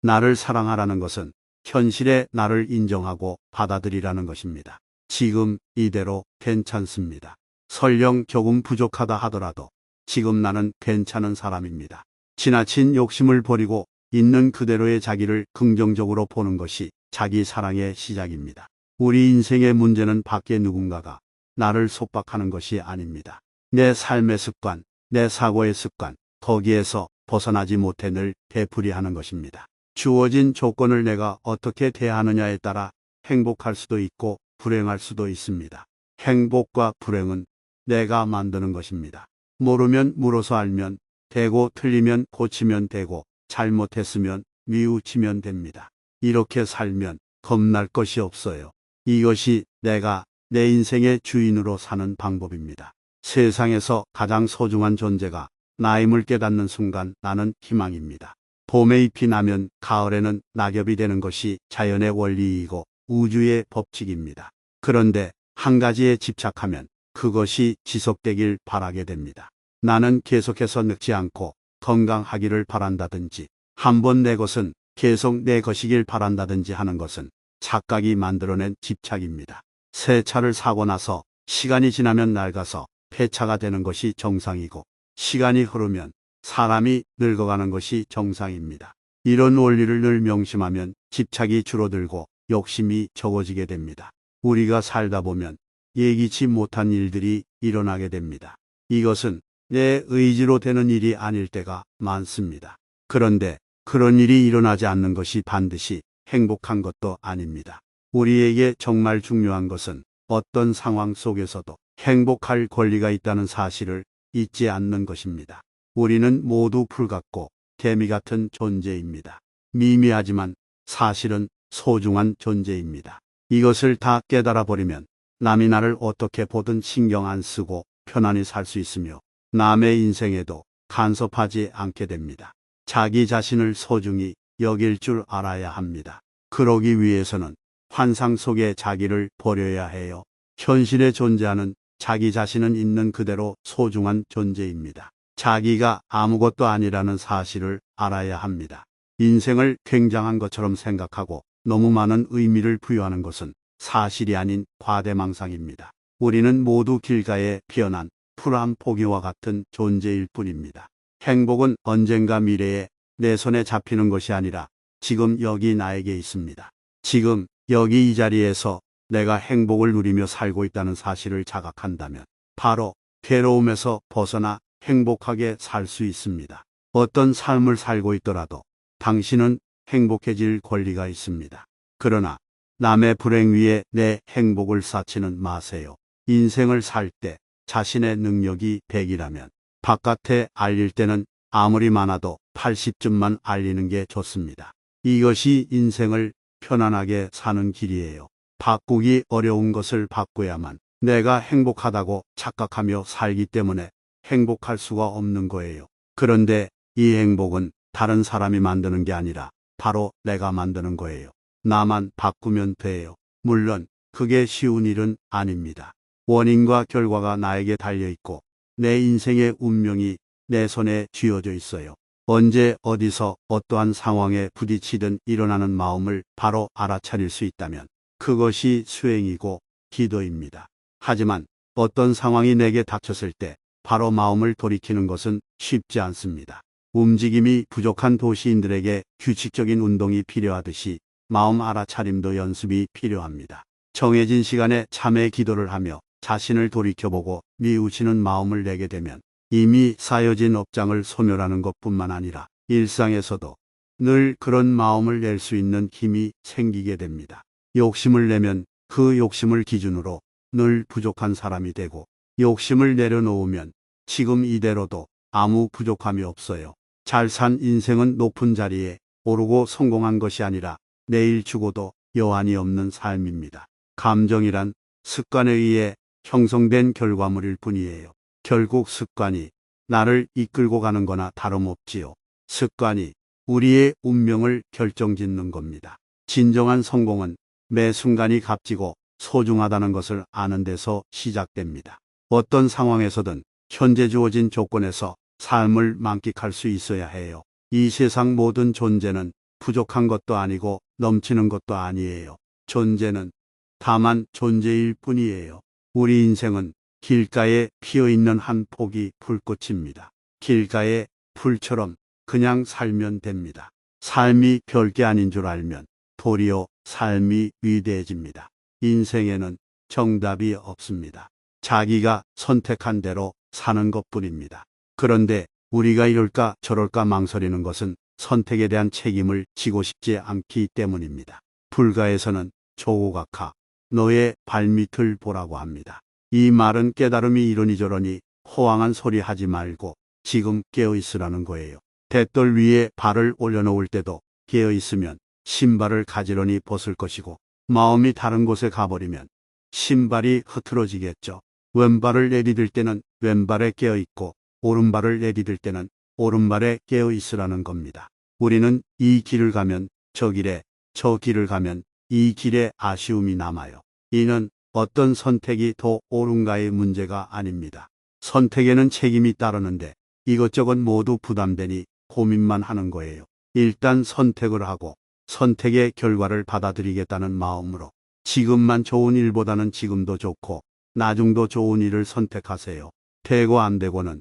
나를 사랑하라는 것은 현실의 나를 인정하고 받아들이라는 것입니다. 지금 이대로 괜찮습니다. 설령 조금 부족하다 하더라도 지금 나는 괜찮은 사람입니다. 지나친 욕심을 버리고 있는 그대로의 자기를 긍정적으로 보는 것이 자기 사랑의 시작입니다. 우리 인생의 문제는 밖에 누군가가 나를 속박하는 것이 아닙니다. 내 삶의 습관, 내 사고의 습관, 거기에서 벗어나지 못해 늘 되풀이하는 것입니다. 주어진 조건을 내가 어떻게 대하느냐에 따라 행복할 수도 있고 불행할 수도 있습니다. 행복과 불행은 내가 만드는 것입니다. 모르면 물어서 알면 되고 틀리면 고치면 되고 잘못했으면 뉘우치면 됩니다. 이렇게 살면 겁날 것이 없어요. 이것이 내가 내 인생의 주인으로 사는 방법입니다. 세상에서 가장 소중한 존재가 나임을 깨닫는 순간 나는 희망입니다. 봄에 잎이 나면 가을에는 낙엽이 되는 것이 자연의 원리이고 우주의 법칙입니다. 그런데 한 가지에 집착하면 그것이 지속되길 바라게 됩니다. 나는 계속해서 늙지 않고 건강하기를 바란다든지 한번 내 것은 계속 내 것이길 바란다든지 하는 것은 착각이 만들어낸 집착입니다. 새 차를 사고 나서 시간이 지나면 낡아서 폐차가 되는 것이 정상이고 시간이 흐르면 사람이 늙어가는 것이 정상입니다. 이런 원리를 늘 명심하면 집착이 줄어들고 욕심이 적어지게 됩니다. 우리가 살다 보면 예기치 못한 일들이 일어나게 됩니다. 이것은 내 의지로 되는 일이 아닐 때가 많습니다. 그런데 그런 일이 일어나지 않는 것이 반드시 행복한 것도 아닙니다. 우리에게 정말 중요한 것은 어떤 상황 속에서도 행복할 권리가 있다는 사실을 잊지 않는 것입니다. 우리는 모두 풀 같고 개미 같은 존재입니다. 미미하지만 사실은 소중한 존재입니다. 이것을 다 깨달아 버리면 남이 나를 어떻게 보든 신경 안 쓰고 편안히 살 수 있으며 남의 인생에도 간섭하지 않게 됩니다. 자기 자신을 소중히 여길 줄 알아야 합니다. 그러기 위해서는 환상 속의 자기를 버려야 해요. 현실에 존재하는 자기 자신은 있는 그대로 소중한 존재입니다. 자기가 아무것도 아니라는 사실을 알아야 합니다. 인생을 굉장한 것처럼 생각하고 너무 많은 의미를 부여하는 것은 사실이 아닌 과대망상입니다. 우리는 모두 길가에 피어난 풀 한 포기와 같은 존재일 뿐입니다. 행복은 언젠가 미래에 내 손에 잡히는 것이 아니라 지금 여기 나에게 있습니다. 지금 여기 이 자리에서 내가 행복을 누리며 살고 있다는 사실을 자각한다면 바로 괴로움에서 벗어나 행복하게 살 수 있습니다. 어떤 삶을 살고 있더라도 당신은 행복해질 권리가 있습니다. 그러나 남의 불행 위에 내 행복을 쌓지는 마세요. 인생을 살 때 자신의 능력이 100이라면 바깥에 알릴 때는 아무리 많아도 80점만 알리는 게 좋습니다. 이것이 인생을 편안하게 사는 길이에요. 바꾸기 어려운 것을 바꿔야만 내가 행복하다고 착각하며 살기 때문에 행복할 수가 없는 거예요. 그런데 이 행복은 다른 사람이 만드는 게 아니라 바로 내가 만드는 거예요. 나만 바꾸면 돼요. 물론 그게 쉬운 일은 아닙니다. 원인과 결과가 나에게 달려있고 내 인생의 운명이 내 손에 쥐어져 있어요. 언제 어디서 어떠한 상황에 부딪히든 일어나는 마음을 바로 알아차릴 수 있다면 그것이 수행이고 기도입니다. 하지만 어떤 상황이 내게 닥쳤을 때 바로 마음을 돌이키는 것은 쉽지 않습니다. 움직임이 부족한 도시인들에게 규칙적인 운동이 필요하듯이 마음 알아차림도 연습이 필요합니다. 정해진 시간에 참회 기도를 하며 자신을 돌이켜보고 뉘우치는 마음을 내게 되면 이미 쌓여진 업장을 소멸하는 것뿐만 아니라 일상에서도 늘 그런 마음을 낼 수 있는 힘이 생기게 됩니다. 욕심을 내면 그 욕심을 기준으로 늘 부족한 사람이 되고 욕심을 내려놓으면 지금 이대로도 아무 부족함이 없어요. 잘 산 인생은 높은 자리에 오르고 성공한 것이 아니라 내일 죽어도 여한이 없는 삶입니다. 감정이란 습관에 의해 형성된 결과물일 뿐이에요. 결국 습관이 나를 이끌고 가는 거나 다름없지요. 습관이 우리의 운명을 결정짓는 겁니다. 진정한 성공은 매 순간이 값지고 소중하다는 것을 아는 데서 시작됩니다. 어떤 상황에서든 현재 주어진 조건에서 삶을 만끽할 수 있어야 해요. 이 세상 모든 존재는 부족한 것도 아니고 넘치는 것도 아니에요. 존재는 다만 존재일 뿐이에요. 우리 인생은 길가에 피어있는 한 포기 불꽃입니다. 길가의 풀처럼 그냥 살면 됩니다. 삶이 별게 아닌 줄 알면 도리어 삶이 위대해집니다. 인생에는 정답이 없습니다. 자기가 선택한 대로 사는 것뿐입니다. 그런데 우리가 이럴까 저럴까 망설이는 것은 선택에 대한 책임을 지고 싶지 않기 때문입니다. 불가에서는 조고각하 너의 발밑을 보라고 합니다. 이 말은 깨달음이 이러니저러니 호황한 소리 하지 말고 지금 깨어있으라는 거예요. 대떨 위에 발을 올려놓을 때도 깨어있으면 신발을 가지런히 벗을 것이고 마음이 다른 곳에 가버리면 신발이 흐트러지겠죠. 왼발을 내디딜 때는 왼발에 깨어있고 오른발을 내디딜 때는 오른발에 깨어있으라는 겁니다. 우리는 이 길을 가면 저 길에, 저 길을 가면 이 길에 아쉬움이 남아요. 이는 어떤 선택이 더 옳은가의 문제가 아닙니다. 선택에는 책임이 따르는데 이것저것 모두 부담되니 고민만 하는 거예요. 일단 선택을 하고 선택의 결과를 받아들이겠다는 마음으로 지금만 좋은 일보다는 지금도 좋고 나중도 좋은 일을 선택하세요. 되고 안 되고는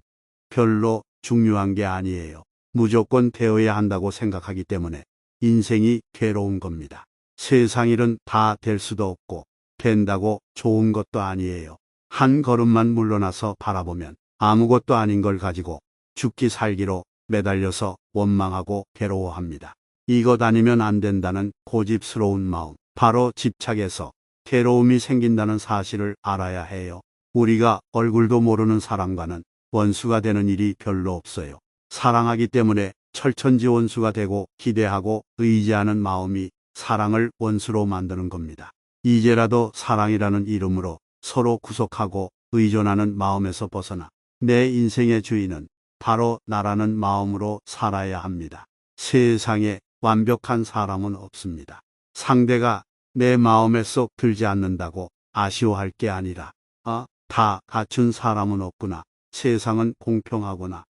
별로 중요한 게 아니에요. 무조건 되어야 한다고 생각하기 때문에 인생이 괴로운 겁니다. 세상 일은 다 될 수도 없고 된다고 좋은 것도 아니에요. 한 걸음만 물러나서 바라보면 아무것도 아닌 걸 가지고 죽기 살기로 매달려서 원망하고 괴로워합니다. 이것 아니면 안 된다는 고집스러운 마음, 바로 집착에서 괴로움이 생긴다는 사실을 알아야 해요. 우리가 얼굴도 모르는 사람과는 원수가 되는 일이 별로 없어요. 사랑하기 때문에 철천지 원수가 되고 기대하고 의지하는 마음이 사랑을 원수로 만드는 겁니다. 이제라도 사랑이라는 이름으로 서로 구속하고 의존하는 마음에서 벗어나 내 인생의 주인은 바로 나라는 마음으로 살아야 합니다. 세상에 완벽한 사람은 없습니다. 상대가 내 마음에 쏙 들지 않는다고 아쉬워할 게 아니라 다 갖춘 사람은 없구나. 세상은 공평하구나.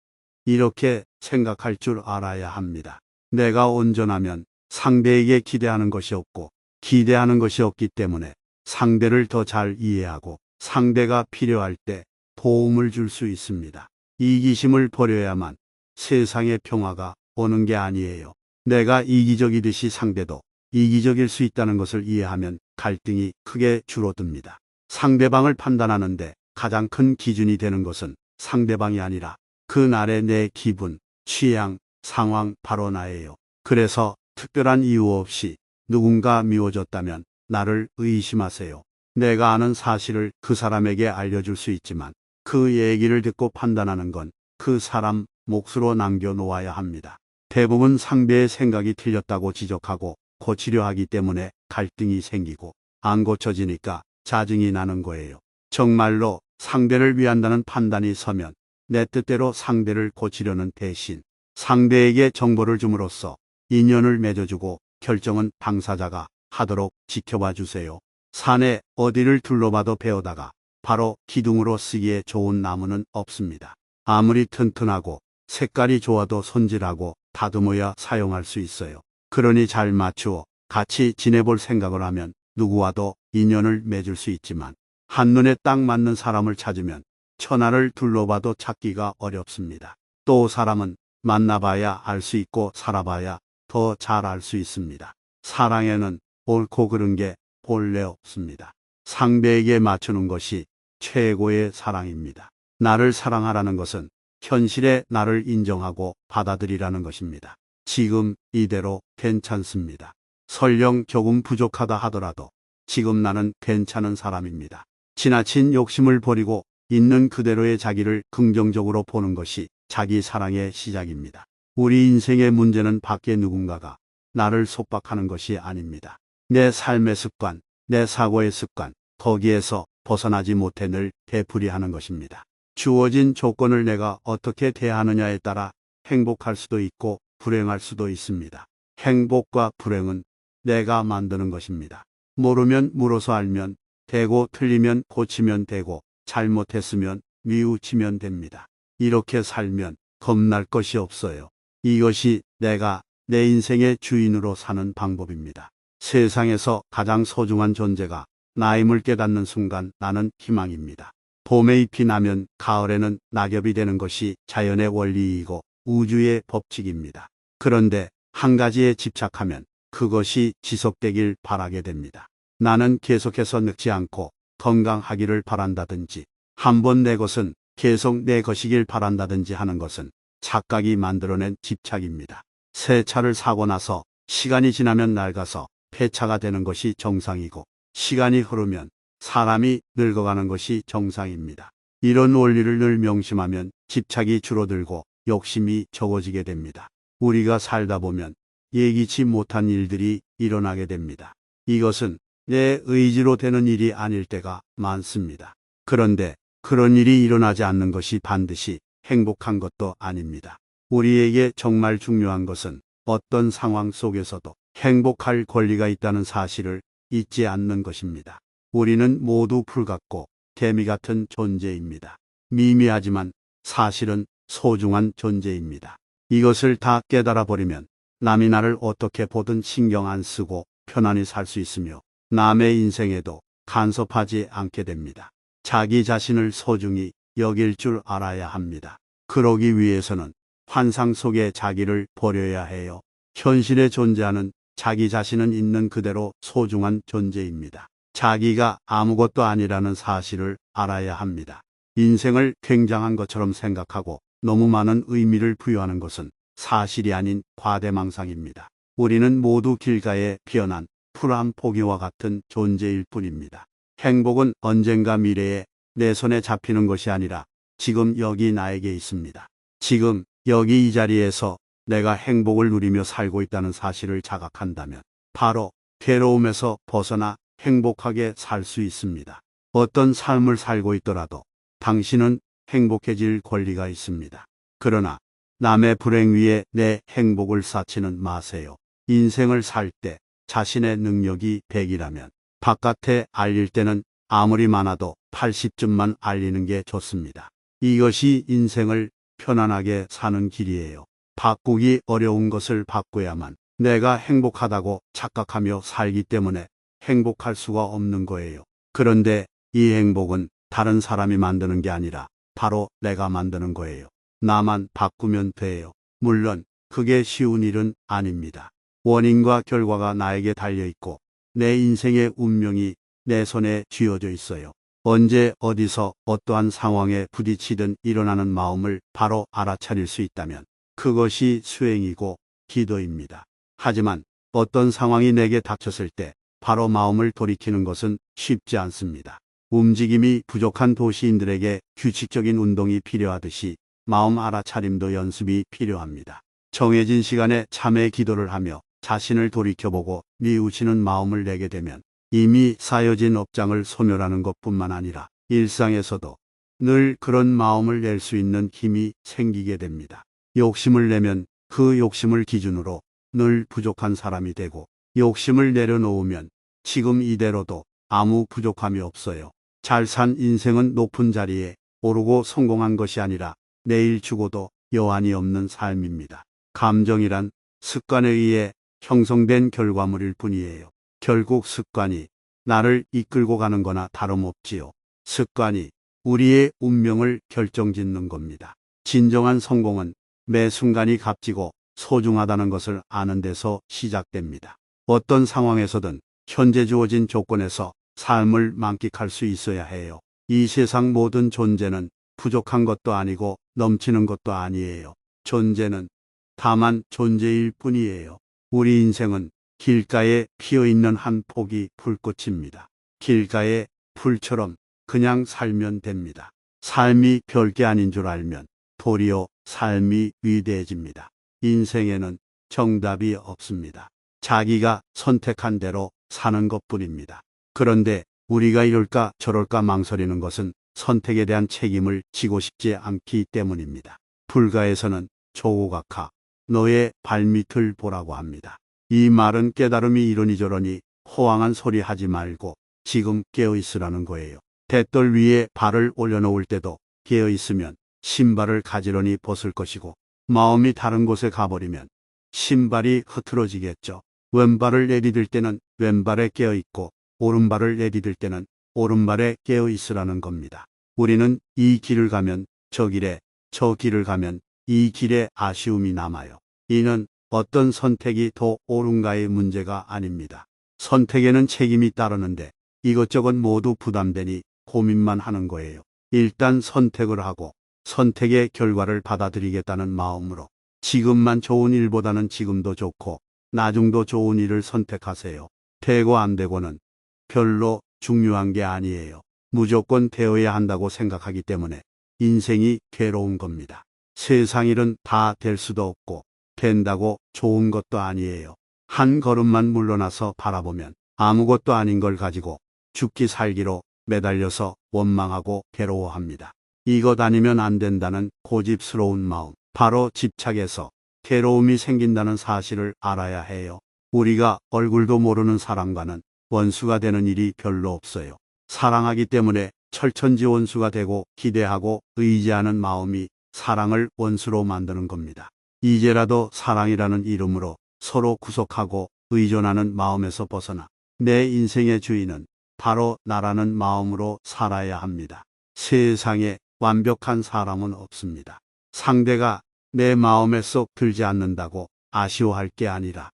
이렇게 생각할 줄 알아야 합니다. 내가 온전하면 상대에게 기대하는 것이 없고 기대하는 것이 없기 때문에 상대를 더 잘 이해하고 상대가 필요할 때 도움을 줄 수 있습니다. 이기심을 버려야만 세상의 평화가 오는 게 아니에요. 내가 이기적이듯이 상대도 이기적일 수 있다는 것을 이해하면 갈등이 크게 줄어듭니다. 상대방을 판단하는데 가장 큰 기준이 되는 것은 상대방이 아니라 그날의 내 기분, 취향, 상황 바로 나예요. 그래서 특별한 이유 없이 누군가 미워졌다면 나를 의심하세요. 내가 아는 사실을 그 사람에게 알려줄 수 있지만 그 얘기를 듣고 판단하는 건 그 사람 몫으로 남겨놓아야 합니다. 대부분 상대의 생각이 틀렸다고 지적하고 고치려 하기 때문에 갈등이 생기고 안 고쳐지니까 짜증이 나는 거예요. 정말로 상대를 위한다는 판단이 서면 내 뜻대로 상대를 고치려는 대신 상대에게 정보를 줌으로써 인연을 맺어주고 결정은 당사자가 하도록 지켜봐 주세요. 산에 어디를 둘러봐도 베어다가 바로 기둥으로 쓰기에 좋은 나무는 없습니다. 아무리 튼튼하고 색깔이 좋아도 손질하고 다듬어야 사용할 수 있어요. 그러니 잘 맞추어 같이 지내볼 생각을 하면 누구와도 인연을 맺을 수 있지만 한눈에 딱 맞는 사람을 찾으면 천하를 둘러봐도 찾기가 어렵습니다. 또 사람은 만나봐야 알 수 있고 살아봐야 더 잘 알 수 있습니다. 사랑에는 옳고 그른 게 본래 없습니다. 상대에게 맞추는 것이 최고의 사랑입니다. 나를 사랑하라는 것은 현실의 나를 인정하고 받아들이라는 것입니다. 지금 이대로 괜찮습니다. 설령 조금 부족하다 하더라도 지금 나는 괜찮은 사람입니다. 지나친 욕심을 버리고 있는 그대로의 자기를 긍정적으로 보는 것이 자기 사랑의 시작입니다. 우리 인생의 문제는 밖에 누군가가 나를 속박하는 것이 아닙니다. 내 삶의 습관, 내 사고의 습관, 거기에서 벗어나지 못해 늘 되풀이하는 것입니다. 주어진 조건을 내가 어떻게 대하느냐에 따라 행복할 수도 있고 불행할 수도 있습니다. 행복과 불행은 내가 만드는 것입니다. 모르면 물어서 알면 되고 틀리면 고치면 되고 잘못했으면 뉘우치면 됩니다. 이렇게 살면 겁날 것이 없어요. 이것이 내가 내 인생의 주인으로 사는 방법입니다. 세상에서 가장 소중한 존재가 나임을 깨닫는 순간 나는 희망입니다. 봄에 잎이 나면 가을에는 낙엽이 되는 것이 자연의 원리이고 우주의 법칙입니다. 그런데 한 가지에 집착하면 그것이 지속되길 바라게 됩니다. 나는 계속해서 늙지 않고 건강하기를 바란다든지, 한번 내 것은 계속 내 것이길 바란다든지 하는 것은 착각이 만들어낸 집착입니다. 새 차를 사고 나서 시간이 지나면 낡아서 폐차가 되는 것이 정상이고, 시간이 흐르면 사람이 늙어가는 것이 정상입니다. 이런 원리를 늘 명심하면 집착이 줄어들고 욕심이 적어지게 됩니다. 우리가 살다 보면 예기치 못한 일들이 일어나게 됩니다. 이것은 내 의지로 되는 일이 아닐 때가 많습니다. 그런데 그런 일이 일어나지 않는 것이 반드시 행복한 것도 아닙니다. 우리에게 정말 중요한 것은 어떤 상황 속에서도 행복할 권리가 있다는 사실을 잊지 않는 것입니다. 우리는 모두 풀같고 개미 같은 존재입니다. 미미하지만 사실은 소중한 존재입니다. 이것을 다 깨달아 버리면 남이 나를 어떻게 보든 신경 안 쓰고 편안히 살 수 있으며 남의 인생에도 간섭하지 않게 됩니다. 자기 자신을 소중히 여길 줄 알아야 합니다. 그러기 위해서는 환상 속의 자기를 버려야 해요. 현실에 존재하는 자기 자신은 있는 그대로 소중한 존재입니다. 자기가 아무것도 아니라는 사실을 알아야 합니다. 인생을 굉장한 것처럼 생각하고 너무 많은 의미를 부여하는 것은 사실이 아닌 과대망상입니다. 우리는 모두 길가에 피어난 풀 한 포기와 같은 존재일 뿐입니다. 행복은 언젠가 미래에 내 손에 잡히는 것이 아니라 지금 여기 나에게 있습니다. 지금 여기 이 자리에서 내가 행복을 누리며 살고 있다는 사실을 자각한다면 바로 괴로움에서 벗어나 행복하게 살 수 있습니다. 어떤 삶을 살고 있더라도 당신은 행복해질 권리가 있습니다. 그러나 남의 불행 위에 내 행복을 쌓지는 마세요. 인생을 살 때 자신의 능력이 100이라면 바깥에 알릴 때는 아무리 많아도 80점만 알리는 게 좋습니다. 이것이 인생을 편안하게 사는 길이에요. 바꾸기 어려운 것을 바꿔야만 내가 행복하다고 착각하며 살기 때문에 행복할 수가 없는 거예요. 그런데 이 행복은 다른 사람이 만드는 게 아니라 바로 내가 만드는 거예요. 나만 바꾸면 돼요. 물론 그게 쉬운 일은 아닙니다. 원인과 결과가 나에게 달려있고 내 인생의 운명이 내 손에 쥐어져 있어요. 언제 어디서 어떠한 상황에 부딪히든 일어나는 마음을 바로 알아차릴 수 있다면 그것이 수행이고 기도입니다. 하지만 어떤 상황이 내게 닥쳤을 때 바로 마음을 돌이키는 것은 쉽지 않습니다. 움직임이 부족한 도시인들에게 규칙적인 운동이 필요하듯이 마음 알아차림도 연습이 필요합니다. 정해진 시간에 참회 기도를 하며 자신을 돌이켜보고 뉘우치는 마음을 내게 되면 이미 쌓여진 업장을 소멸하는 것뿐만 아니라 일상에서도 늘 그런 마음을 낼 수 있는 힘이 생기게 됩니다. 욕심을 내면 그 욕심을 기준으로 늘 부족한 사람이 되고, 욕심을 내려놓으면 지금 이대로도 아무 부족함이 없어요. 잘 산 인생은 높은 자리에 오르고 성공한 것이 아니라 내일 죽어도 여한이 없는 삶입니다. 감정이란 습관에 의해 형성된 결과물일 뿐이에요. 결국 습관이 나를 이끌고 가는 거나 다름없지요. 습관이 우리의 운명을 결정짓는 겁니다. 진정한 성공은 매 순간이 값지고 소중하다는 것을 아는 데서 시작됩니다. 어떤 상황에서든 현재 주어진 조건에서 삶을 만끽할 수 있어야 해요. 이 세상 모든 존재는 부족한 것도 아니고 넘치는 것도 아니에요. 존재는 다만 존재일 뿐이에요. 우리 인생은 길가에 피어있는 한 포기 불꽃입니다. 길가의 풀처럼 그냥 살면 됩니다. 삶이 별게 아닌 줄 알면 도리어 삶이 위대해집니다. 인생에는 정답이 없습니다. 자기가 선택한 대로 사는 것뿐입니다. 그런데 우리가 이럴까 저럴까 망설이는 것은 선택에 대한 책임을 지고 싶지 않기 때문입니다. 불가에서는 조고각하 너의 발밑을 보라고 합니다. 이 말은 깨달음이 이러니저러니 호황한 소리 하지 말고 지금 깨어있으라는 거예요. 돛돌 위에 발을 올려놓을 때도 깨어있으면 신발을 가지런히 벗을 것이고, 마음이 다른 곳에 가버리면 신발이 흐트러지겠죠. 왼발을 내디딜 때는 왼발에 깨어 있고 오른발을 내디딜 때는 오른발에 깨어 있으라는 겁니다. 우리는 이 길을 가면 저 길에, 저 길을 가면 이 길에 아쉬움이 남아요. 이는 어떤 선택이 더 옳은가의 문제가 아닙니다. 선택에는 책임이 따르는데 이것저것 모두 부담되니 고민만 하는 거예요. 일단 선택을 하고 선택의 결과를 받아들이겠다는 마음으로 지금만 좋은 일보다는 지금도 좋고 나중도 좋은 일을 선택하세요. 되고 안 되고는 별로 중요한 게 아니에요. 무조건 되어야 한다고 생각하기 때문에 인생이 괴로운 겁니다. 세상 일은 다 될 수도 없고 된다고 좋은 것도 아니에요. 한 걸음만 물러나서 바라보면 아무것도 아닌 걸 가지고 죽기 살기로 매달려서 원망하고 괴로워합니다. 이것 아니면 안 된다는 고집스러운 마음, 바로 집착에서 괴로움이 생긴다는 사실을 알아야 해요. 우리가 얼굴도 모르는 사람과는 원수가 되는 일이 별로 없어요. 사랑하기 때문에 철천지원수가 되고 기대하고 의지하는 마음이 사랑을 원수로 만드는 겁니다. 이제라도 사랑이라는 이름으로 서로 구속하고 의존하는 마음에서 벗어나 내 인생의 주인은 바로 나라는 마음으로 살아야 합니다. 세상에 완벽한 사람은 없습니다. 상대가 내 마음에 쏙 들지 않는다고 아쉬워할 게 아니라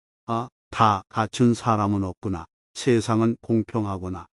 다 갖춘 사람은 없구나. 세상은 공평하구나.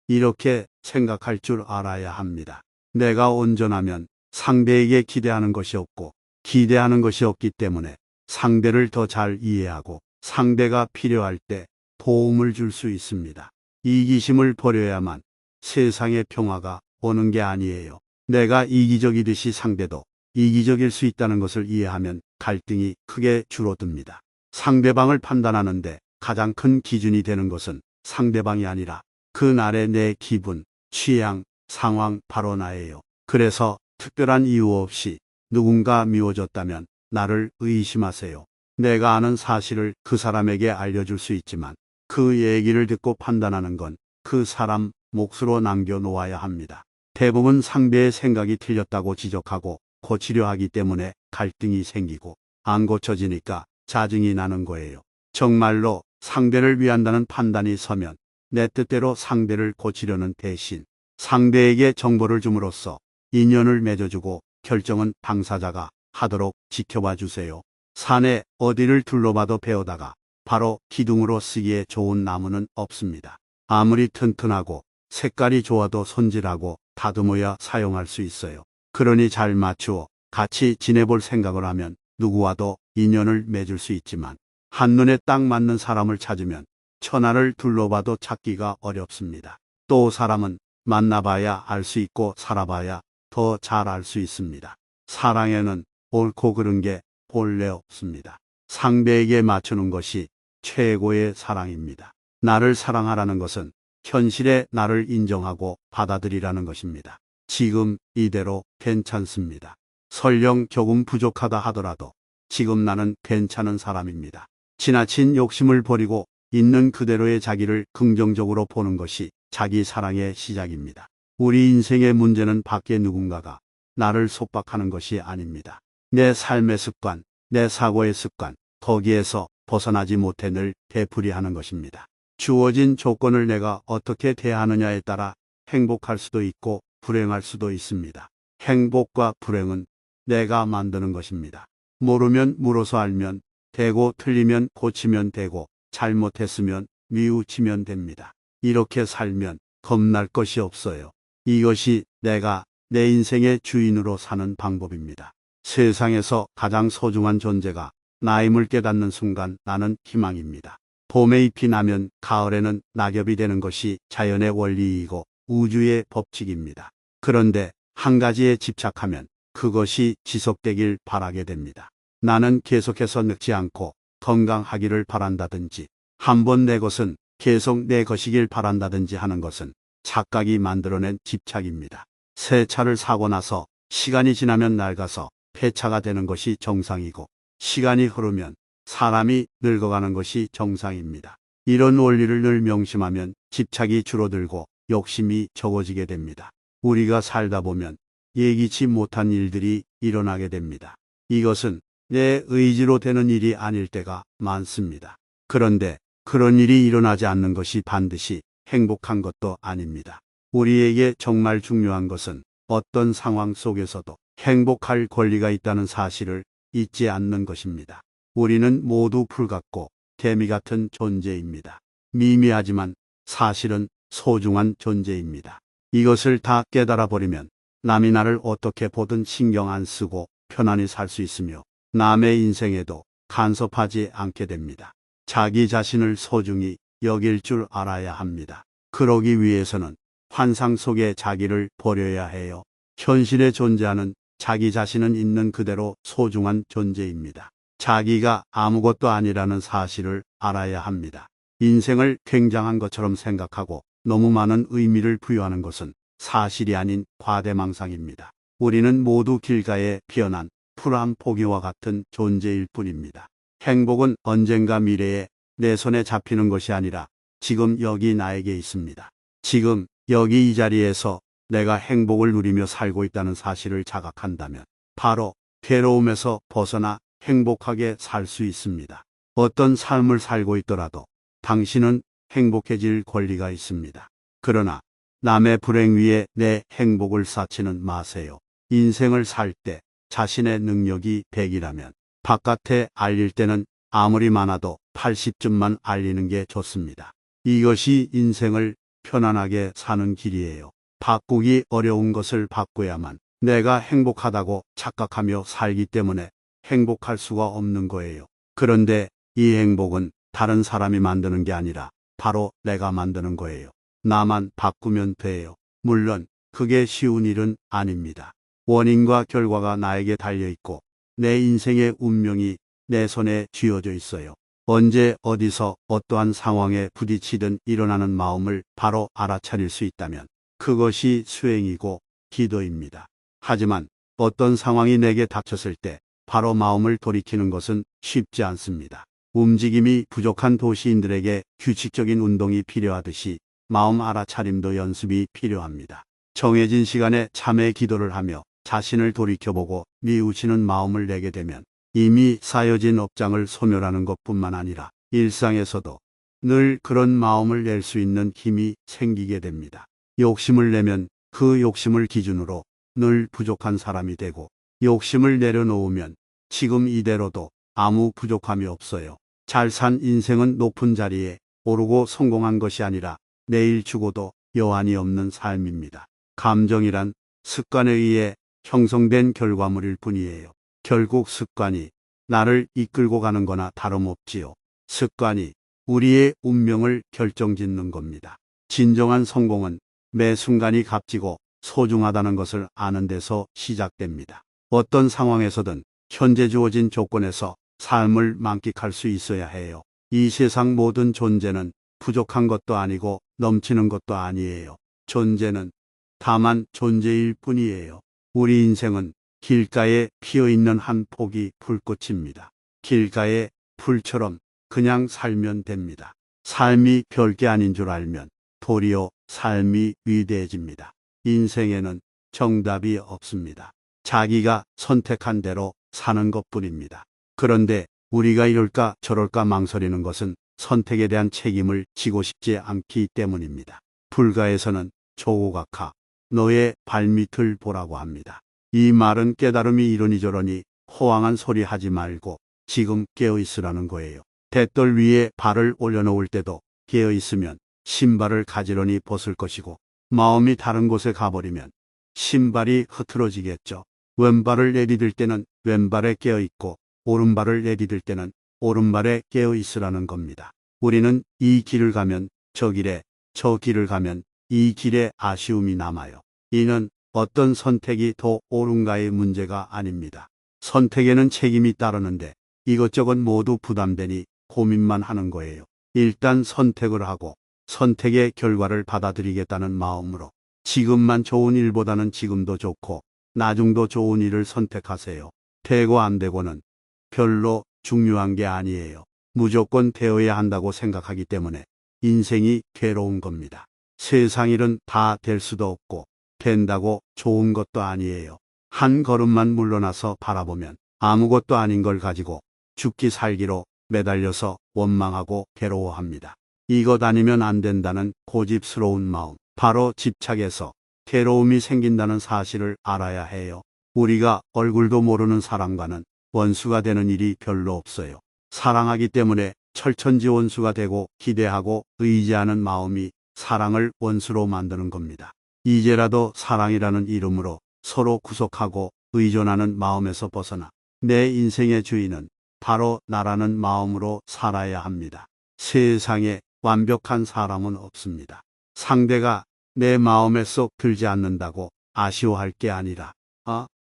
이렇게 생각할 줄 알아야 합니다. 내가 온전하면 상대에게 기대하는 것이 없고 기대하는 것이 없기 때문에 상대를 더 잘 이해하고 상대가 필요할 때 도움을 줄 수 있습니다. 이기심을 버려야만 세상의 평화가 오는 게 아니에요. 내가 이기적이듯이 상대도 이기적일 수 있다는 것을 이해하면 갈등이 크게 줄어듭니다. 상대방을 판단하는데 가장 큰 기준이 되는 것은 상대방이 아니라 그날의 내 기분, 취향, 상황 바로 나예요. 그래서 특별한 이유 없이 누군가 미워졌다면 나를 의심하세요. 내가 아는 사실을 그 사람에게 알려줄 수 있지만 그 얘기를 듣고 판단하는 건 그 사람 몫으로 남겨놓아야 합니다. 대부분 상대의 생각이 틀렸다고 지적하고 고치려 하기 때문에 갈등이 생기고 안 고쳐지니까 짜증이 나는 거예요. 정말로 상대를 위한다는 판단이 서면 내 뜻대로 상대를 고치려는 대신 상대에게 정보를 줌으로써 인연을 맺어주고 결정은 당사자가 하도록 지켜봐 주세요. 산에 어디를 둘러봐도 베어다가 바로 기둥으로 쓰기에 좋은 나무는 없습니다. 아무리 튼튼하고 색깔이 좋아도 손질하고 다듬어야 사용할 수 있어요. 그러니 잘 맞추어 같이 지내볼 생각을 하면 누구와도 인연을 맺을 수 있지만 한눈에 딱 맞는 사람을 찾으면 천하를 둘러봐도 찾기가 어렵습니다. 또 사람은 만나봐야 알 수 있고 살아봐야 더 잘 알 수 있습니다. 사랑에는 옳고 그른 게 본래 없습니다. 상대에게 맞추는 것이 최고의 사랑입니다. 나를 사랑하라는 것은 현실의 나를 인정하고 받아들이라는 것입니다. 지금 이대로 괜찮습니다. 설령 조금 부족하다 하더라도 지금 나는 괜찮은 사람입니다. 지나친 욕심을 버리고 있는 그대로의 자기를 긍정적으로 보는 것이 자기 사랑의 시작입니다. 우리 인생의 문제는 밖에 누군가가 나를 속박하는 것이 아닙니다. 내 삶의 습관, 내 사고의 습관, 거기에서 벗어나지 못해 늘 되풀이하는 것입니다. 주어진 조건을 내가 어떻게 대하느냐에 따라 행복할 수도 있고 불행할 수도 있습니다. 행복과 불행은 내가 만드는 것입니다. 모르면 물어서 알면 되고 틀리면 고치면 되고 잘못했으면 뉘우치면 됩니다. 이렇게 살면 겁날 것이 없어요. 이것이 내가 내 인생의 주인으로 사는 방법입니다. 세상에서 가장 소중한 존재가 나임을 깨닫는 순간 나는 희망입니다. 봄에 잎이 나면 가을에는 낙엽이 되는 것이 자연의 원리이고 우주의 법칙입니다. 그런데 한 가지에 집착하면 그것이 지속되길 바라게 됩니다. 나는 계속해서 늙지 않고 건강하기를 바란다든지 한번 내 것은 계속 내 것이길 바란다든지 하는 것은 착각이 만들어낸 집착입니다. 새 차를 사고 나서 시간이 지나면 낡아서 폐차가 되는 것이 정상이고 시간이 흐르면 사람이 늙어가는 것이 정상입니다. 이런 원리를 늘 명심하면 집착이 줄어들고 욕심이 적어지게 됩니다. 우리가 살다 보면 예기치 못한 일들이 일어나게 됩니다. 이것은 내 의지로 되는 일이 아닐 때가 많습니다. 그런데 그런 일이 일어나지 않는 것이 반드시 행복한 것도 아닙니다. 우리에게 정말 중요한 것은 어떤 상황 속에서도 행복할 권리가 있다는 사실을 잊지 않는 것입니다. 우리는 모두 풀같고 개미 같은 존재입니다. 미미하지만 사실은 소중한 존재입니다. 이것을 다 깨달아 버리면 남이 나를 어떻게 보든 신경 안 쓰고 편안히 살 수 있으며 남의 인생에도 간섭하지 않게 됩니다. 자기 자신을 소중히 여길 줄 알아야 합니다. 그러기 위해서는 환상 속의 자기를 버려야 해요. 현실에 존재하는 자기 자신은 있는 그대로 소중한 존재입니다. 자기가 아무것도 아니라는 사실을 알아야 합니다. 인생을 굉장한 것처럼 생각하고 너무 많은 의미를 부여하는 것은 사실이 아닌 과대망상입니다. 우리는 모두 길가에 피어난 풀 한 포기와 같은 존재일 뿐입니다. 행복은 언젠가 미래에 내 손에 잡히는 것이 아니라 지금 여기 나에게 있습니다. 지금 여기 이 자리에서 내가 행복을 누리며 살고 있다는 사실을 자각한다면 바로 괴로움에서 벗어나 행복하게 살 수 있습니다. 어떤 삶을 살고 있더라도 당신은 행복해질 권리가 있습니다. 그러나 남의 불행 위에 내 행복을 쌓지는 마세요. 인생을 살 때 자신의 능력이 100이라면 바깥에 알릴 때는 아무리 많아도 80점만 알리는 게 좋습니다. 이것이 인생을 편안하게 사는 길이에요. 바꾸기 어려운 것을 바꿔야만 내가 행복하다고 착각하며 살기 때문에 행복할 수가 없는 거예요. 그런데 이 행복은 다른 사람이 만드는 게 아니라 바로 내가 만드는 거예요. 나만 바꾸면 돼요. 물론 그게 쉬운 일은 아닙니다. 원인과 결과가 나에게 달려있고 내 인생의 운명이 내 손에 쥐어져 있어요. 언제 어디서 어떠한 상황에 부딪히든 일어나는 마음을 바로 알아차릴 수 있다면 그것이 수행이고 기도입니다. 하지만 어떤 상황이 내게 닥쳤을 때 바로 마음을 돌이키는 것은 쉽지 않습니다. 움직임이 부족한 도시인들에게 규칙적인 운동이 필요하듯이 마음 알아차림도 연습이 필요합니다. 정해진 시간에 참회 기도를 하며 자신을 돌이켜보고 뉘우치는 마음을 내게 되면 이미 쌓여진 업장을 소멸하는 것뿐만 아니라 일상에서도 늘 그런 마음을 낼 수 있는 힘이 생기게 됩니다. 욕심을 내면 그 욕심을 기준으로 늘 부족한 사람이 되고 욕심을 내려놓으면 지금 이대로도 아무 부족함이 없어요. 잘 산 인생은 높은 자리에 오르고 성공한 것이 아니라 내일 죽어도 여한이 없는 삶입니다. 감정이란 습관에 의해 형성된 결과물일 뿐이에요. 결국 습관이 나를 이끌고 가는 거나 다름없지요. 습관이 우리의 운명을 결정짓는 겁니다. 진정한 성공은 매 순간이 값지고 소중하다는 것을 아는 데서 시작됩니다. 어떤 상황에서든 현재 주어진 조건에서 삶을 만끽할 수 있어야 해요. 이 세상 모든 존재는 부족한 것도 아니고 넘치는 것도 아니에요. 존재는 다만 존재일 뿐이에요. 우리 인생은 길가에 피어있는 한 포기 불꽃입니다. 길가의 풀처럼 그냥 살면 됩니다. 삶이 별게 아닌 줄 알면 도리어 삶이 위대해집니다. 인생에는 정답이 없습니다. 자기가 선택한 대로 사는 것뿐입니다. 그런데 우리가 이럴까 저럴까 망설이는 것은 선택에 대한 책임을 지고 싶지 않기 때문입니다. 불가에서는 조고각하 너의 발밑을 보라고 합니다. 이 말은 깨달음이 이러니저러니 호황한 소리 하지 말고 지금 깨어있으라는 거예요. 돛돌 위에 발을 올려놓을 때도 깨어있으면 신발을 가지런히 벗을 것이고 마음이 다른 곳에 가버리면 신발이 흐트러지겠죠. 왼발을 내디딜 때는 왼발에 깨어있고 오른발을 내디딜 때는 오른발에 깨어있으라는 겁니다. 우리는 이 길을 가면 저 길에, 저 길을 가면 이 길에 아쉬움이 남아요. 이는 어떤 선택이 더 옳은가의 문제가 아닙니다. 선택에는 책임이 따르는데 이것저것 모두 부담되니 고민만 하는 거예요. 일단 선택을 하고 선택의 결과를 받아들이겠다는 마음으로 지금만 좋은 일보다는 지금도 좋고 나중도 좋은 일을 선택하세요. 되고 안 되고는 별로 중요한 게 아니에요. 무조건 되어야 한다고 생각하기 때문에 인생이 괴로운 겁니다. 세상 일은 다 될 수도 없고 된다고 좋은 것도 아니에요. 한 걸음만 물러나서 바라보면 아무것도 아닌 걸 가지고 죽기 살기로 매달려서 원망하고 괴로워합니다. 이것 아니면 안 된다는 고집스러운 마음, 바로 집착에서 괴로움이 생긴다는 사실을 알아야 해요. 우리가 얼굴도 모르는 사람과는 원수가 되는 일이 별로 없어요. 사랑하기 때문에 철천지원수가 되고 기대하고 의지하는 마음이 사랑을 원수로 만드는 겁니다. 이제라도 사랑이라는 이름으로 서로 구속하고 의존하는 마음에서 벗어나 내 인생의 주인은 바로 나라는 마음으로 살아야 합니다. 세상에 완벽한 사람은 없습니다. 상대가 내 마음에 쏙 들지 않는다고 아쉬워할 게 아니라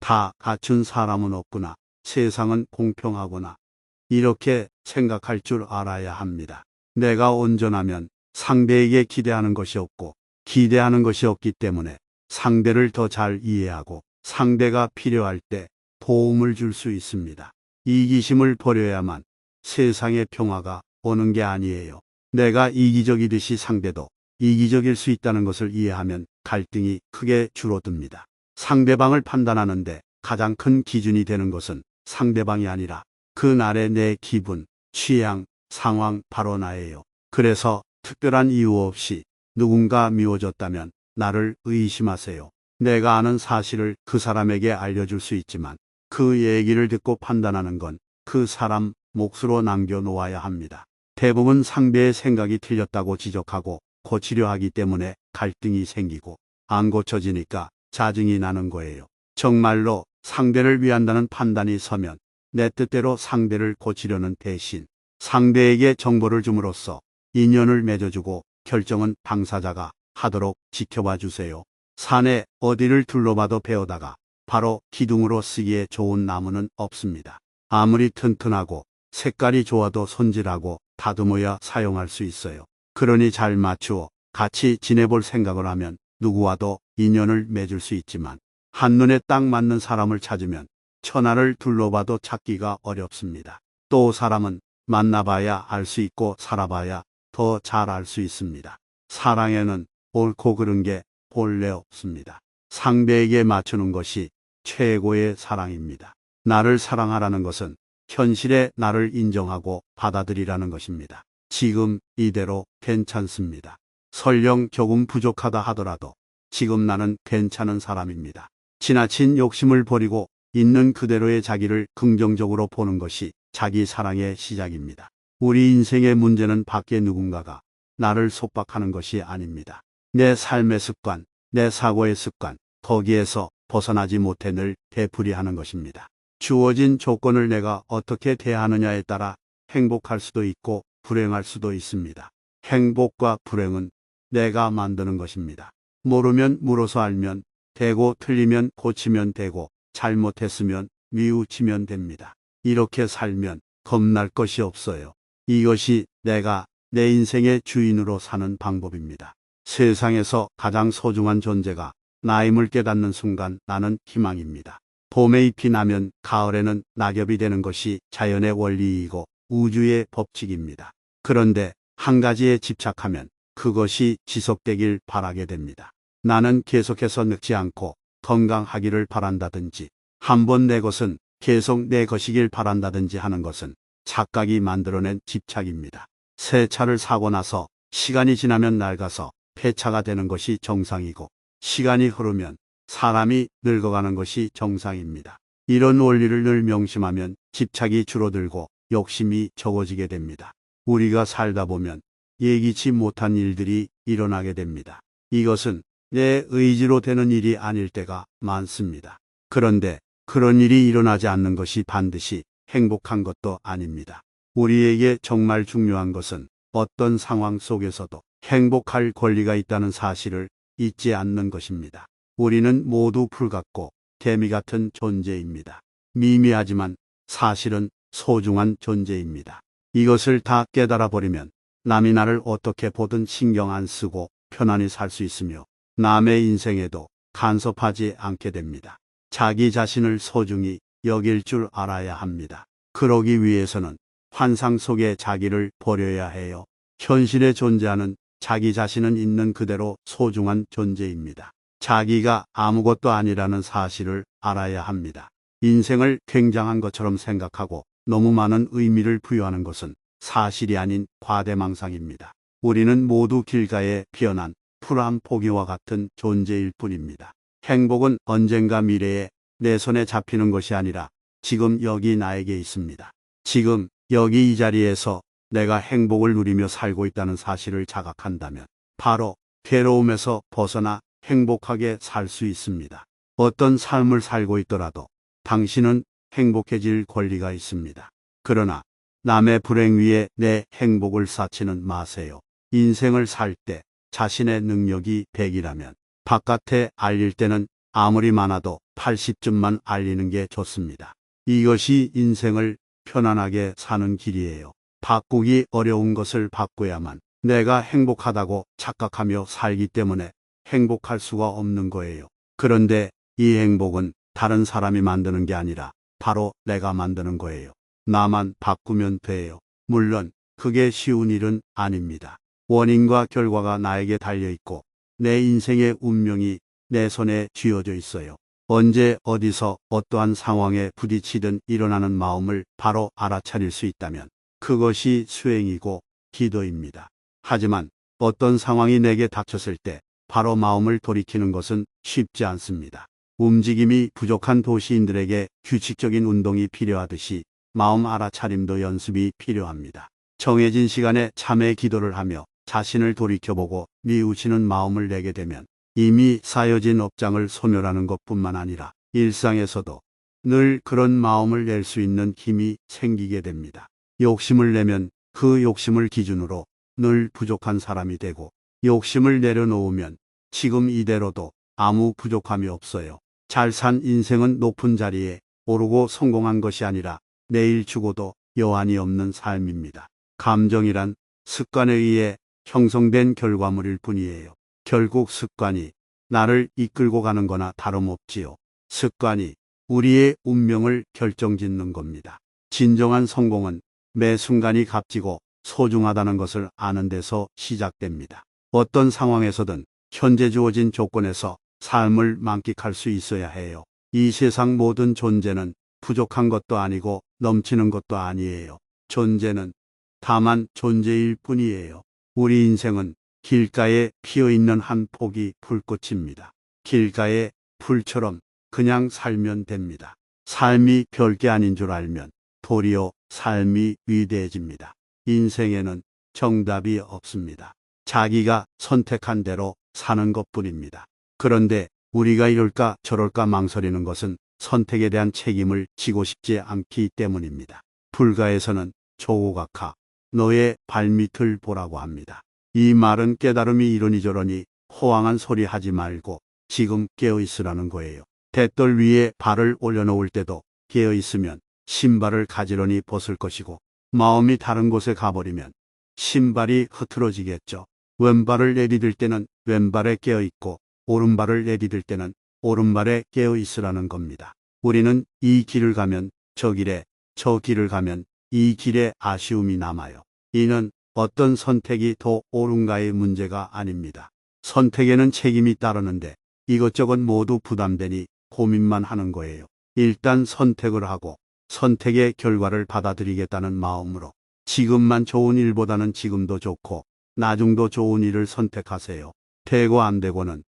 다 갖춘 사람은 없구나. 세상은 공평하구나. 이렇게 생각할 줄 알아야 합니다. 내가 온전하면 상대에게 기대하는 것이 없고 기대하는 것이 없기 때문에 상대를 더 잘 이해하고 상대가 필요할 때 도움을 줄 수 있습니다. 이기심을 버려야만 세상의 평화가 오는 게 아니에요. 내가 이기적이듯이 상대도 이기적일 수 있다는 것을 이해하면 갈등이 크게 줄어듭니다. 상대방을 판단하는데 가장 큰 기준이 되는 것은 상대방이 아니라 그날의 내 기분, 취향, 상황 바로 나예요. 그래서 특별한 이유 없이 누군가 미워졌다면 나를 의심하세요. 내가 아는 사실을 그 사람에게 알려줄 수 있지만 그 얘기를 듣고 판단하는 건 그 사람 몫으로 남겨놓아야 합니다. 대부분 상대의 생각이 틀렸다고 지적하고 고치려 하기 때문에 갈등이 생기고 안 고쳐지니까 짜증이 나는 거예요. 정말로 상대를 위한다는 판단이 서면 내 뜻대로 상대를 고치려는 대신 상대에게 정보를 줌으로써 인연을 맺어주고 결정은 당사자가 하도록 지켜봐 주세요. 산에 어디를 둘러봐도 베어다가 바로 기둥으로 쓰기에 좋은 나무는 없습니다. 아무리 튼튼하고 색깔이 좋아도 손질하고 다듬어야 사용할 수 있어요. 그러니 잘 맞추어 같이 지내볼 생각을 하면 누구와도 인연을 맺을 수 있지만 한눈에 딱 맞는 사람을 찾으면 천하를 둘러봐도 찾기가 어렵습니다. 또 사람은 만나봐야 알 수 있고 살아봐야 더 잘 알 수 있습니다. 사랑에는 옳고 그른 게 본래 없습니다. 상대에게 맞추는 것이 최고의 사랑입니다. 나를 사랑하라는 것은 현실의 나를 인정하고 받아들이라는 것입니다. 지금 이대로 괜찮습니다. 설령 조금 부족하다 하더라도 지금 나는 괜찮은 사람입니다. 지나친 욕심을 버리고 있는 그대로의 자기를 긍정적으로 보는 것이 자기 사랑의 시작입니다. 우리 인생의 문제는 밖에 누군가가 나를 속박하는 것이 아닙니다. 내 삶의 습관, 내 사고의 습관, 거기에서 벗어나지 못해 늘 되풀이하는 것입니다. 주어진 조건을 내가 어떻게 대하느냐에 따라 행복할 수도 있고 불행할 수도 있습니다. 행복과 불행은 내가 만드는 것입니다. 모르면 물어서 알면 되고 틀리면 고치면 되고 잘못했으면 뉘우치면 됩니다. 이렇게 살면 겁날 것이 없어요. 이것이 내가 내 인생의 주인으로 사는 방법입니다. 세상에서 가장 소중한 존재가 나임을 깨닫는 순간 나는 희망입니다. 봄에 잎이 나면 가을에는 낙엽이 되는 것이 자연의 원리이고 우주의 법칙입니다. 그런데 한 가지에 집착하면 그것이 지속되길 바라게 됩니다. 나는 계속해서 늙지 않고 건강하기를 바란다든지 한번 내 것은 계속 내 것이길 바란다든지 하는 것은 착각이 만들어낸 집착입니다. 새 차를 사고 나서 시간이 지나면 낡아서 폐차가 되는 것이 정상이고 시간이 흐르면 사람이 늙어가는 것이 정상입니다. 이런 원리를 늘 명심하면 집착이 줄어들고 욕심이 적어지게 됩니다. 우리가 살다 보면 예기치 못한 일들이 일어나게 됩니다. 이것은 내 의지로 되는 일이 아닐 때가 많습니다. 그런데 그런 일이 일어나지 않는 것이 반드시 행복한 것도 아닙니다. 우리에게 정말 중요한 것은 어떤 상황 속에서도 행복할 권리가 있다는 사실을 잊지 않는 것입니다. 우리는 모두 풀같고 개미 같은 존재입니다. 미미하지만 사실은 소중한 존재입니다. 이것을 다 깨달아 버리면 남이 나를 어떻게 보든 신경 안 쓰고 편안히 살 수 있으며 남의 인생에도 간섭하지 않게 됩니다. 자기 자신을 소중히 여길 줄 알아야 합니다. 그러기 위해서는 환상 속의 자기를 버려야 해요. 현실에 존재하는 자기 자신은 있는 그대로 소중한 존재입니다. 자기가 아무것도 아니라는 사실을 알아야 합니다. 인생을 굉장한 것처럼 생각하고 너무 많은 의미를 부여하는 것은 사실이 아닌 과대망상입니다. 우리는 모두 길가에 피어난 풀 한 포기와 같은 존재일 뿐입니다. 행복은 언젠가 미래에 내 손에 잡히는 것이 아니라 지금 여기 나에게 있습니다. 지금 여기 이 자리에서 내가 행복을 누리며 살고 있다는 사실을 자각한다면 바로 괴로움에서 벗어나 행복하게 살 수 있습니다. 어떤 삶을 살고 있더라도 당신은 행복해질 권리가 있습니다. 그러나 남의 불행 위에 내 행복을 쌓지는 마세요. 인생을 살 때 자신의 능력이 100이라면 바깥에 알릴 때는 아무리 많아도 80점만 알리는 게 좋습니다. 이것이 인생을 편안하게 사는 길이에요. 바꾸기 어려운 것을 바꿔야만 내가 행복하다고 착각하며 살기 때문에 행복할 수가 없는 거예요. 그런데 이 행복은 다른 사람이 만드는 게 아니라 바로 내가 만드는 거예요. 나만 바꾸면 돼요. 물론 그게 쉬운 일은 아닙니다. 원인과 결과가 나에게 달려있고 내 인생의 운명이 내 손에 쥐어져 있어요. 언제 어디서 어떠한 상황에 부딪히든 일어나는 마음을 바로 알아차릴 수 있다면 그것이 수행이고 기도입니다. 하지만 어떤 상황이 내게 닥쳤을 때 바로 마음을 돌이키는 것은 쉽지 않습니다. 움직임이 부족한 도시인들에게 규칙적인 운동이 필요하듯이 마음 알아차림도 연습이 필요합니다. 정해진 시간에 참회 기도를 하며 자신을 돌이켜보고 뉘우치는 마음을 내게 되면 이미 쌓여진 업장을 소멸하는 것뿐만 아니라 일상에서도 늘 그런 마음을 낼 수 있는 힘이 생기게 됩니다. 욕심을 내면 그 욕심을 기준으로 늘 부족한 사람이 되고 욕심을 내려놓으면 지금 이대로도 아무 부족함이 없어요. 잘 산 인생은 높은 자리에 오르고 성공한 것이 아니라 내일 죽어도 여한이 없는 삶입니다. 감정이란 습관에 의해 형성된 결과물일 뿐이에요. 결국 습관이 나를 이끌고 가는 거나 다름없지요. 습관이 우리의 운명을 결정짓는 겁니다. 진정한 성공은 매 순간이 값지고 소중하다는 것을 아는 데서 시작됩니다. 어떤 상황에서든 현재 주어진 조건에서 삶을 만끽할 수 있어야 해요. 이 세상 모든 존재는 부족한 것도 아니고 넘치는 것도 아니에요. 존재는 다만 존재일 뿐이에요. 우리 인생은 길가에 피어있는 한 포기 불꽃입니다. 길가의 풀처럼 그냥 살면 됩니다. 삶이 별게 아닌 줄 알면 도리어 삶이 위대해집니다. 인생에는 정답이 없습니다. 자기가 선택한 대로 사는 것뿐입니다. 그런데 우리가 이럴까 저럴까 망설이는 것은 선택에 대한 책임을 지고 싶지 않기 때문입니다. 불가에서는 조고각하 너의 발밑을 보라고 합니다. 이 말은 깨달음이 이러니저러니 호황한 소리 하지 말고 지금 깨어있으라는 거예요. 돛돌 위에 발을 올려놓을 때도 깨어있으면 신발을 가지런히 벗을 것이고 마음이 다른 곳에 가버리면 신발이 흐트러지겠죠. 왼발을 내디딜 때는 왼발에 깨어있고 오른발을 내디딜 때는 오른발에 깨어있으라는 겁니다. 우리는 이 길을 가면 저 길에, 저 길을 가면 이 길에 아쉬움이 남아요. 이는 어떤 선택이 더 옳은가의 문제가 아닙니다. 선택에는 책임이 따르는데 이것저것 모두 부담되니 고민만 하는 거예요. 일단 선택을 하고 선택의 결과를 받아들이겠다는 마음으로 지금만 좋은 일보다는 지금도 좋고 나중도 좋은 일을 선택하세요. 되고 안 되고는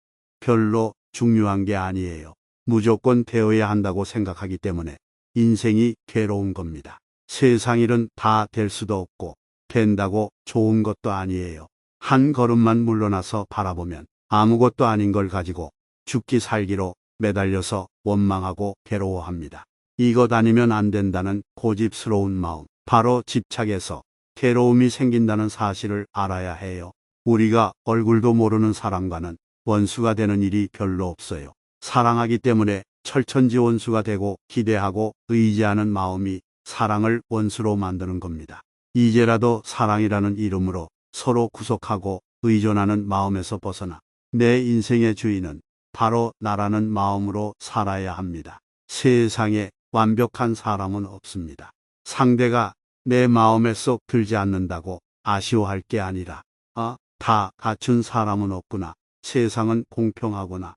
별로 중요한 게 아니에요. 무조건 되어야 한다고 생각하기 때문에 인생이 괴로운 겁니다. 세상 일은 다 될 수도 없고 된다고 좋은 것도 아니에요. 한 걸음만 물러나서 바라보면 아무것도 아닌 걸 가지고 죽기 살기로 매달려서 원망하고 괴로워합니다. 이것 아니면 안 된다는 고집스러운 마음, 바로 집착에서 괴로움이 생긴다는 사실을 알아야 해요. 우리가 얼굴도 모르는 사람과는 원수가 되는 일이 별로 없어요. 사랑하기 때문에 철천지 원수가 되고 기대하고 의지하는 마음이 사랑을 원수로 만드는 겁니다. 이제라도 사랑이라는 이름으로 서로 구속하고 의존하는 마음에서 벗어나 내 인생의 주인은 바로 나라는 마음으로 살아야 합니다. 세상에 완벽한 사람은 없습니다. 상대가 내 마음에 쏙 들지 않는다고 아쉬워할 게 아니라 다 갖춘 사람은 없구나. 세상은 공평하구나.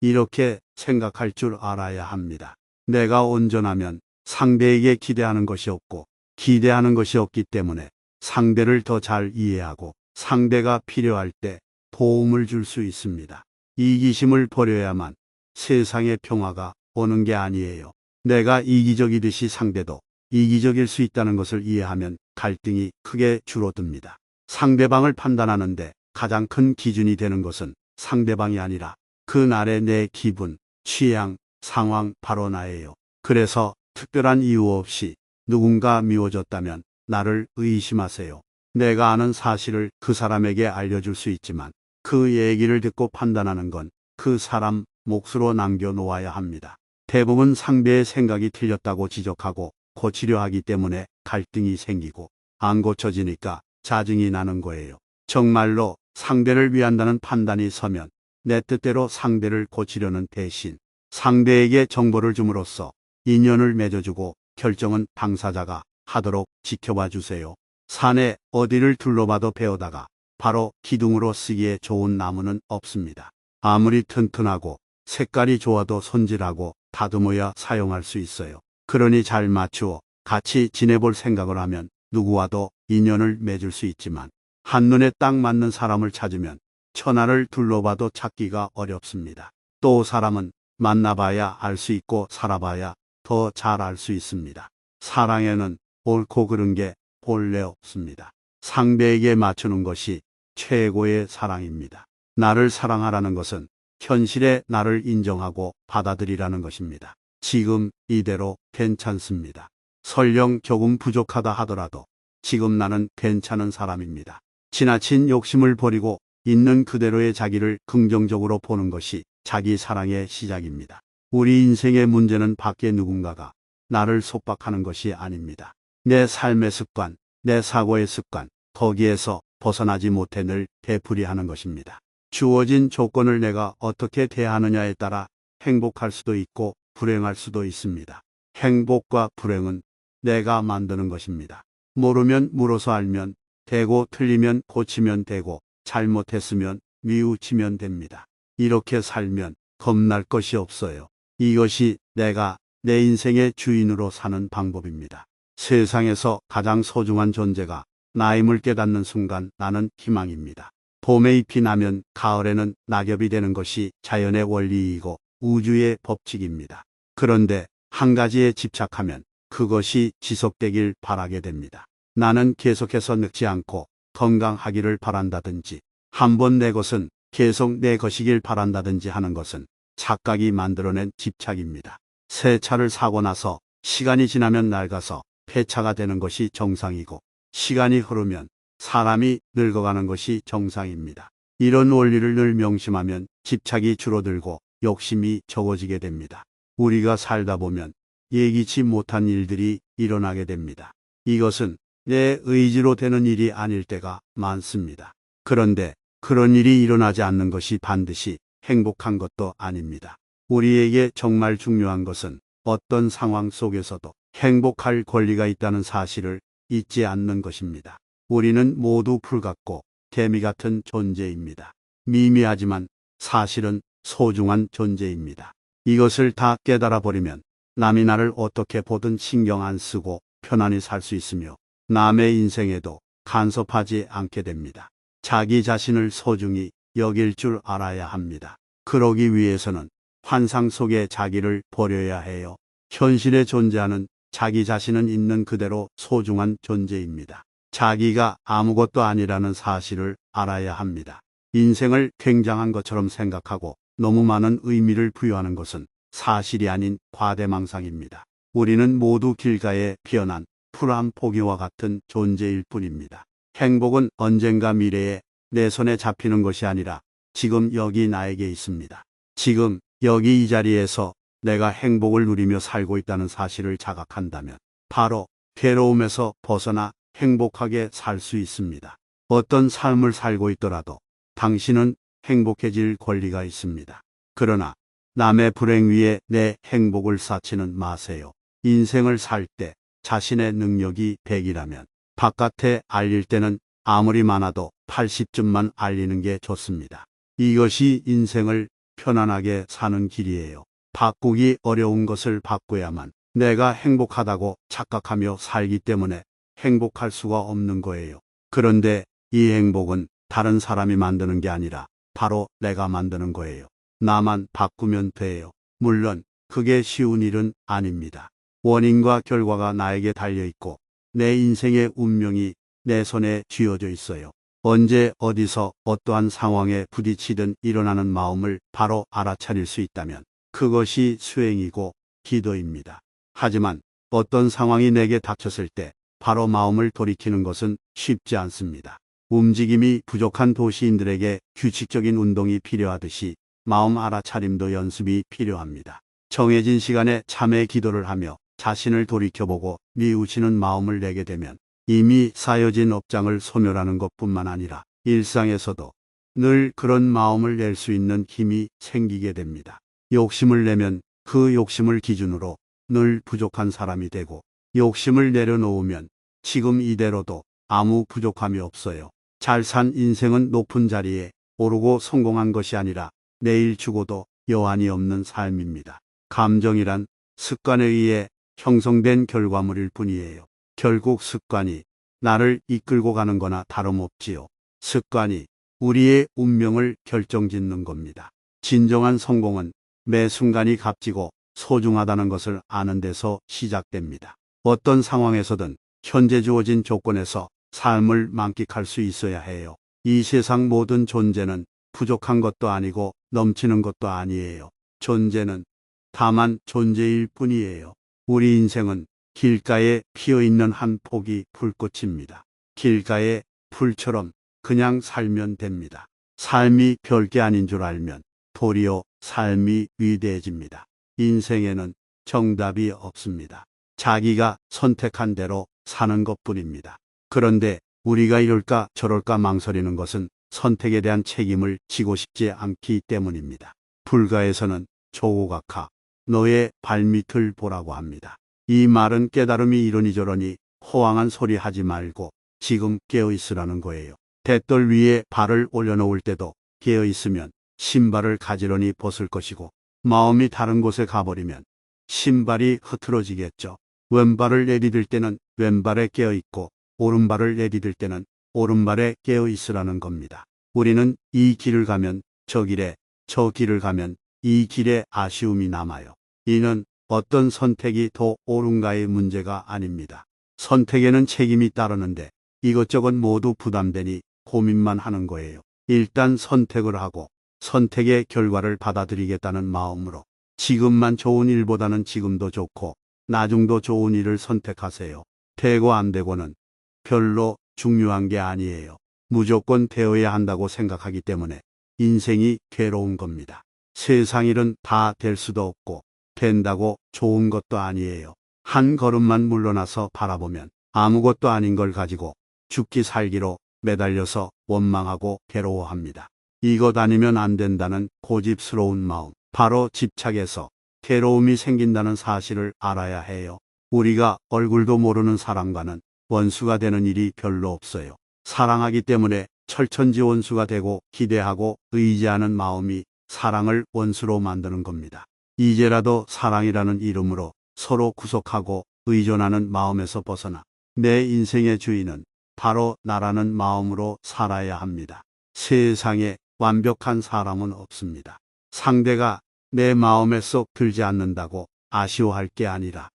이렇게 생각할 줄 알아야 합니다. 내가 온전하면 상대에게 기대하는 것이 없고 기대하는 것이 없기 때문에 상대를 더 잘 이해하고 상대가 필요할 때 도움을 줄 수 있습니다. 이기심을 버려야만 세상의 평화가 오는 게 아니에요. 내가 이기적이듯이 상대도 이기적일 수 있다는 것을 이해하면 갈등이 크게 줄어듭니다. 상대방을 판단하는데 가장 큰 기준이 되는 것은 상대방이 아니라 그날의 내 기분, 취향, 상황, 바로 나예요. 그래서 특별한 이유 없이 누군가 미워졌다면 나를 의심하세요. 내가 아는 사실을 그 사람에게 알려줄 수 있지만 그 얘기를 듣고 판단하는 건 그 사람 몫으로 남겨놓아야 합니다. 대부분 상대의 생각이 틀렸다고 지적하고 고치려 하기 때문에 갈등이 생기고 안 고쳐지니까 짜증이 나는 거예요. 정말로 상대를 위한다는 판단이 서면 내 뜻대로 상대를 고치려는 대신 상대에게 정보를 줌으로써 인연을 맺어주고 결정은 당사자가 하도록 지켜봐 주세요. 산에 어디를 둘러봐도 베어다가 바로 기둥으로 쓰기에 좋은 나무는 없습니다. 아무리 튼튼하고 색깔이 좋아도 손질하고 다듬어야 사용할 수 있어요. 그러니 잘 맞추어 같이 지내볼 생각을 하면 누구와도 인연을 맺을 수 있지만 한눈에 딱 맞는 사람을 찾으면 천하를 둘러봐도 찾기가 어렵습니다. 또 사람은 만나봐야 알 수 있고 살아봐야 더 잘 알 수 있습니다. 사랑에는 옳고 그른 게 본래 없습니다. 상대에게 맞추는 것이 최고의 사랑입니다. 나를 사랑하라는 것은 현실의 나를 인정하고 받아들이라는 것입니다. 지금 이대로 괜찮습니다. 설령 조금 부족하다 하더라도 지금 나는 괜찮은 사람입니다. 지나친 욕심을 버리고 있는 그대로의 자기를 긍정적으로 보는 것이 자기 사랑의 시작입니다. 우리 인생의 문제는 밖에 누군가가 나를 속박하는 것이 아닙니다. 내 삶의 습관, 내 사고의 습관, 거기에서 벗어나지 못해 늘 되풀이하는 것입니다. 주어진 조건을 내가 어떻게 대하느냐에 따라 행복할 수도 있고 불행할 수도 있습니다. 행복과 불행은 내가 만드는 것입니다. 모르면 물어서 알면 되고 틀리면 고치면 되고 잘못했으면 뉘우치면 됩니다. 이렇게 살면 겁날 것이 없어요. 이것이 내가 내 인생의 주인으로 사는 방법입니다. 세상에서 가장 소중한 존재가 나임을 깨닫는 순간 나는 희망입니다. 봄에 잎이 나면 가을에는 낙엽이 되는 것이 자연의 원리이고 우주의 법칙입니다. 그런데 한 가지에 집착하면 그것이 지속되길 바라게 됩니다. 나는 계속해서 늙지 않고 건강하기를 바란다든지 한번 내 것은 계속 내 것이길 바란다든지 하는 것은 착각이 만들어낸 집착입니다. 새 차를 사고 나서 시간이 지나면 낡아서 폐차가 되는 것이 정상이고 시간이 흐르면 사람이 늙어가는 것이 정상입니다. 이런 원리를 늘 명심하면 집착이 줄어들고 욕심이 적어지게 됩니다. 우리가 살다 보면 예기치 못한 일들이 일어나게 됩니다. 이것은 내 의지로 되는 일이 아닐 때가 많습니다. 그런데 그런 일이 일어나지 않는 것이 반드시 행복한 것도 아닙니다. 우리에게 정말 중요한 것은 어떤 상황 속에서도 행복할 권리가 있다는 사실을 잊지 않는 것입니다. 우리는 모두 풀 같고 개미 같은 존재입니다. 미미하지만 사실은 소중한 존재입니다. 이것을 다 깨달아 버리면 남이 나를 어떻게 보든 신경 안 쓰고 편안히 살 수 있으며 남의 인생에도 간섭하지 않게 됩니다. 자기 자신을 소중히 여길 줄 알아야 합니다. 그러기 위해서는 환상 속의 자기를 버려야 해요. 현실에 존재하는 자기 자신은 있는 그대로 소중한 존재입니다. 자기가 아무것도 아니라는 사실을 알아야 합니다. 인생을 굉장한 것처럼 생각하고 너무 많은 의미를 부여하는 것은 사실이 아닌 과대망상입니다. 우리는 모두 길가에 피어난 풀 한 포기와 같은 존재일 뿐입니다. 행복은 언젠가 미래에 내 손에 잡히는 것이 아니라 지금 여기 나에게 있습니다. 지금 여기 이 자리에서 내가 행복을 누리며 살고 있다는 사실을 자각한다면 바로 괴로움에서 벗어나 행복하게 살 수 있습니다. 어떤 삶을 살고 있더라도 당신은 행복해질 권리가 있습니다. 그러나 남의 불행 위에 내 행복을 쌓지는 마세요. 인생을 살 때 자신의 능력이 100이라면 바깥에 알릴 때는 아무리 많아도 80점만 알리는 게 좋습니다. 이것이 인생을 편안하게 사는 길이에요. 바꾸기 어려운 것을 바꿔야만 내가 행복하다고 착각하며 살기 때문에 행복할 수가 없는 거예요. 그런데 이 행복은 다른 사람이 만드는 게 아니라 바로 내가 만드는 거예요. 나만 바꾸면 돼요. 물론 그게 쉬운 일은 아닙니다. 원인과 결과가 나에게 달려있고 내 인생의 운명이 내 손에 쥐어져 있어요. 언제 어디서 어떠한 상황에 부딪히든 일어나는 마음을 바로 알아차릴 수 있다면 그것이 수행이고 기도입니다. 하지만 어떤 상황이 내게 닥쳤을 때 바로 마음을 돌이키는 것은 쉽지 않습니다. 움직임이 부족한 도시인들에게 규칙적인 운동이 필요하듯이 마음 알아차림도 연습이 필요합니다. 정해진 시간에 참회 기도를 하며 자신을 돌이켜보고 뉘우치는 마음을 내게 되면 이미 쌓여진 업장을 소멸하는 것뿐만 아니라 일상에서도 늘 그런 마음을 낼 수 있는 힘이 생기게 됩니다. 욕심을 내면 그 욕심을 기준으로 늘 부족한 사람이 되고 욕심을 내려놓으면 지금 이대로도 아무 부족함이 없어요. 잘 산 인생은 높은 자리에 오르고 성공한 것이 아니라 내일 죽어도 여한이 없는 삶입니다. 감정이란 습관에 의해 형성된 결과물일 뿐이에요. 결국 습관이 나를 이끌고 가는 거나 다름없지요. 습관이 우리의 운명을 결정짓는 겁니다. 진정한 성공은 매 순간이 값지고 소중하다는 것을 아는 데서 시작됩니다. 어떤 상황에서든 현재 주어진 조건에서 삶을 만끽할 수 있어야 해요. 이 세상 모든 존재는 부족한 것도 아니고 넘치는 것도 아니에요. 존재는 다만 존재일 뿐이에요. 우리 인생은 길가에 피어있는 한 포기 불꽃입니다. 길가의 풀처럼 그냥 살면 됩니다. 삶이 별게 아닌 줄 알면 도리어 삶이 위대해집니다. 인생에는 정답이 없습니다. 자기가 선택한 대로 사는 것뿐입니다. 그런데 우리가 이럴까 저럴까 망설이는 것은 선택에 대한 책임을 지고 싶지 않기 때문입니다. 불가에서는 조고각하 너의 발밑을 보라고 합니다. 이 말은 깨달음이 이러니저러니 호황한 소리 하지 말고 지금 깨어있으라는 거예요. 돛돌 위에 발을 올려놓을 때도 깨어있으면 신발을 가지런히 벗을 것이고 마음이 다른 곳에 가버리면 신발이 흐트러지겠죠. 왼발을 내디딜 때는 왼발에 깨어있고 오른발을 내디딜 때는 오른발에 깨어있으라는 겁니다. 우리는 이 길을 가면 저 길에, 저 길을 가면 이 길에 아쉬움이 남아요. 이는 어떤 선택이 더 옳은가의 문제가 아닙니다. 선택에는 책임이 따르는데 이것저것 모두 부담되니 고민만 하는 거예요. 일단 선택을 하고 선택의 결과를 받아들이겠다는 마음으로 지금만 좋은 일보다는 지금도 좋고 나중도 좋은 일을 선택하세요. 되고 안 되고는 별로 중요한 게 아니에요. 무조건 되어야 한다고 생각하기 때문에 인생이 괴로운 겁니다. 세상 일은 다 될 수도 없고 된다고 좋은 것도 아니에요. 한 걸음만 물러나서 바라보면 아무것도 아닌 걸 가지고 죽기 살기로 매달려서 원망하고 괴로워합니다. 이것 아니면 안 된다는 고집스러운 마음, 바로 집착에서 괴로움이 생긴다는 사실을 알아야 해요. 우리가 얼굴도 모르는 사람과는 원수가 되는 일이 별로 없어요. 사랑하기 때문에 철천지 원수가 되고 기대하고 의지하는 마음이 사랑을 원수로 만드는 겁니다. 이제라도 사랑이라는 이름으로 서로 구속하고 의존하는 마음에서 벗어나 내 인생의 주인은 바로 나라는 마음으로 살아야 합니다. 세상에 완벽한 사람은 없습니다. 상대가 내 마음에 쏙 들지 않는다고 아쉬워할 게 아니라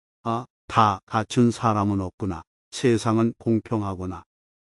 다 갖춘 사람은 없구나. 세상은 공평하구나.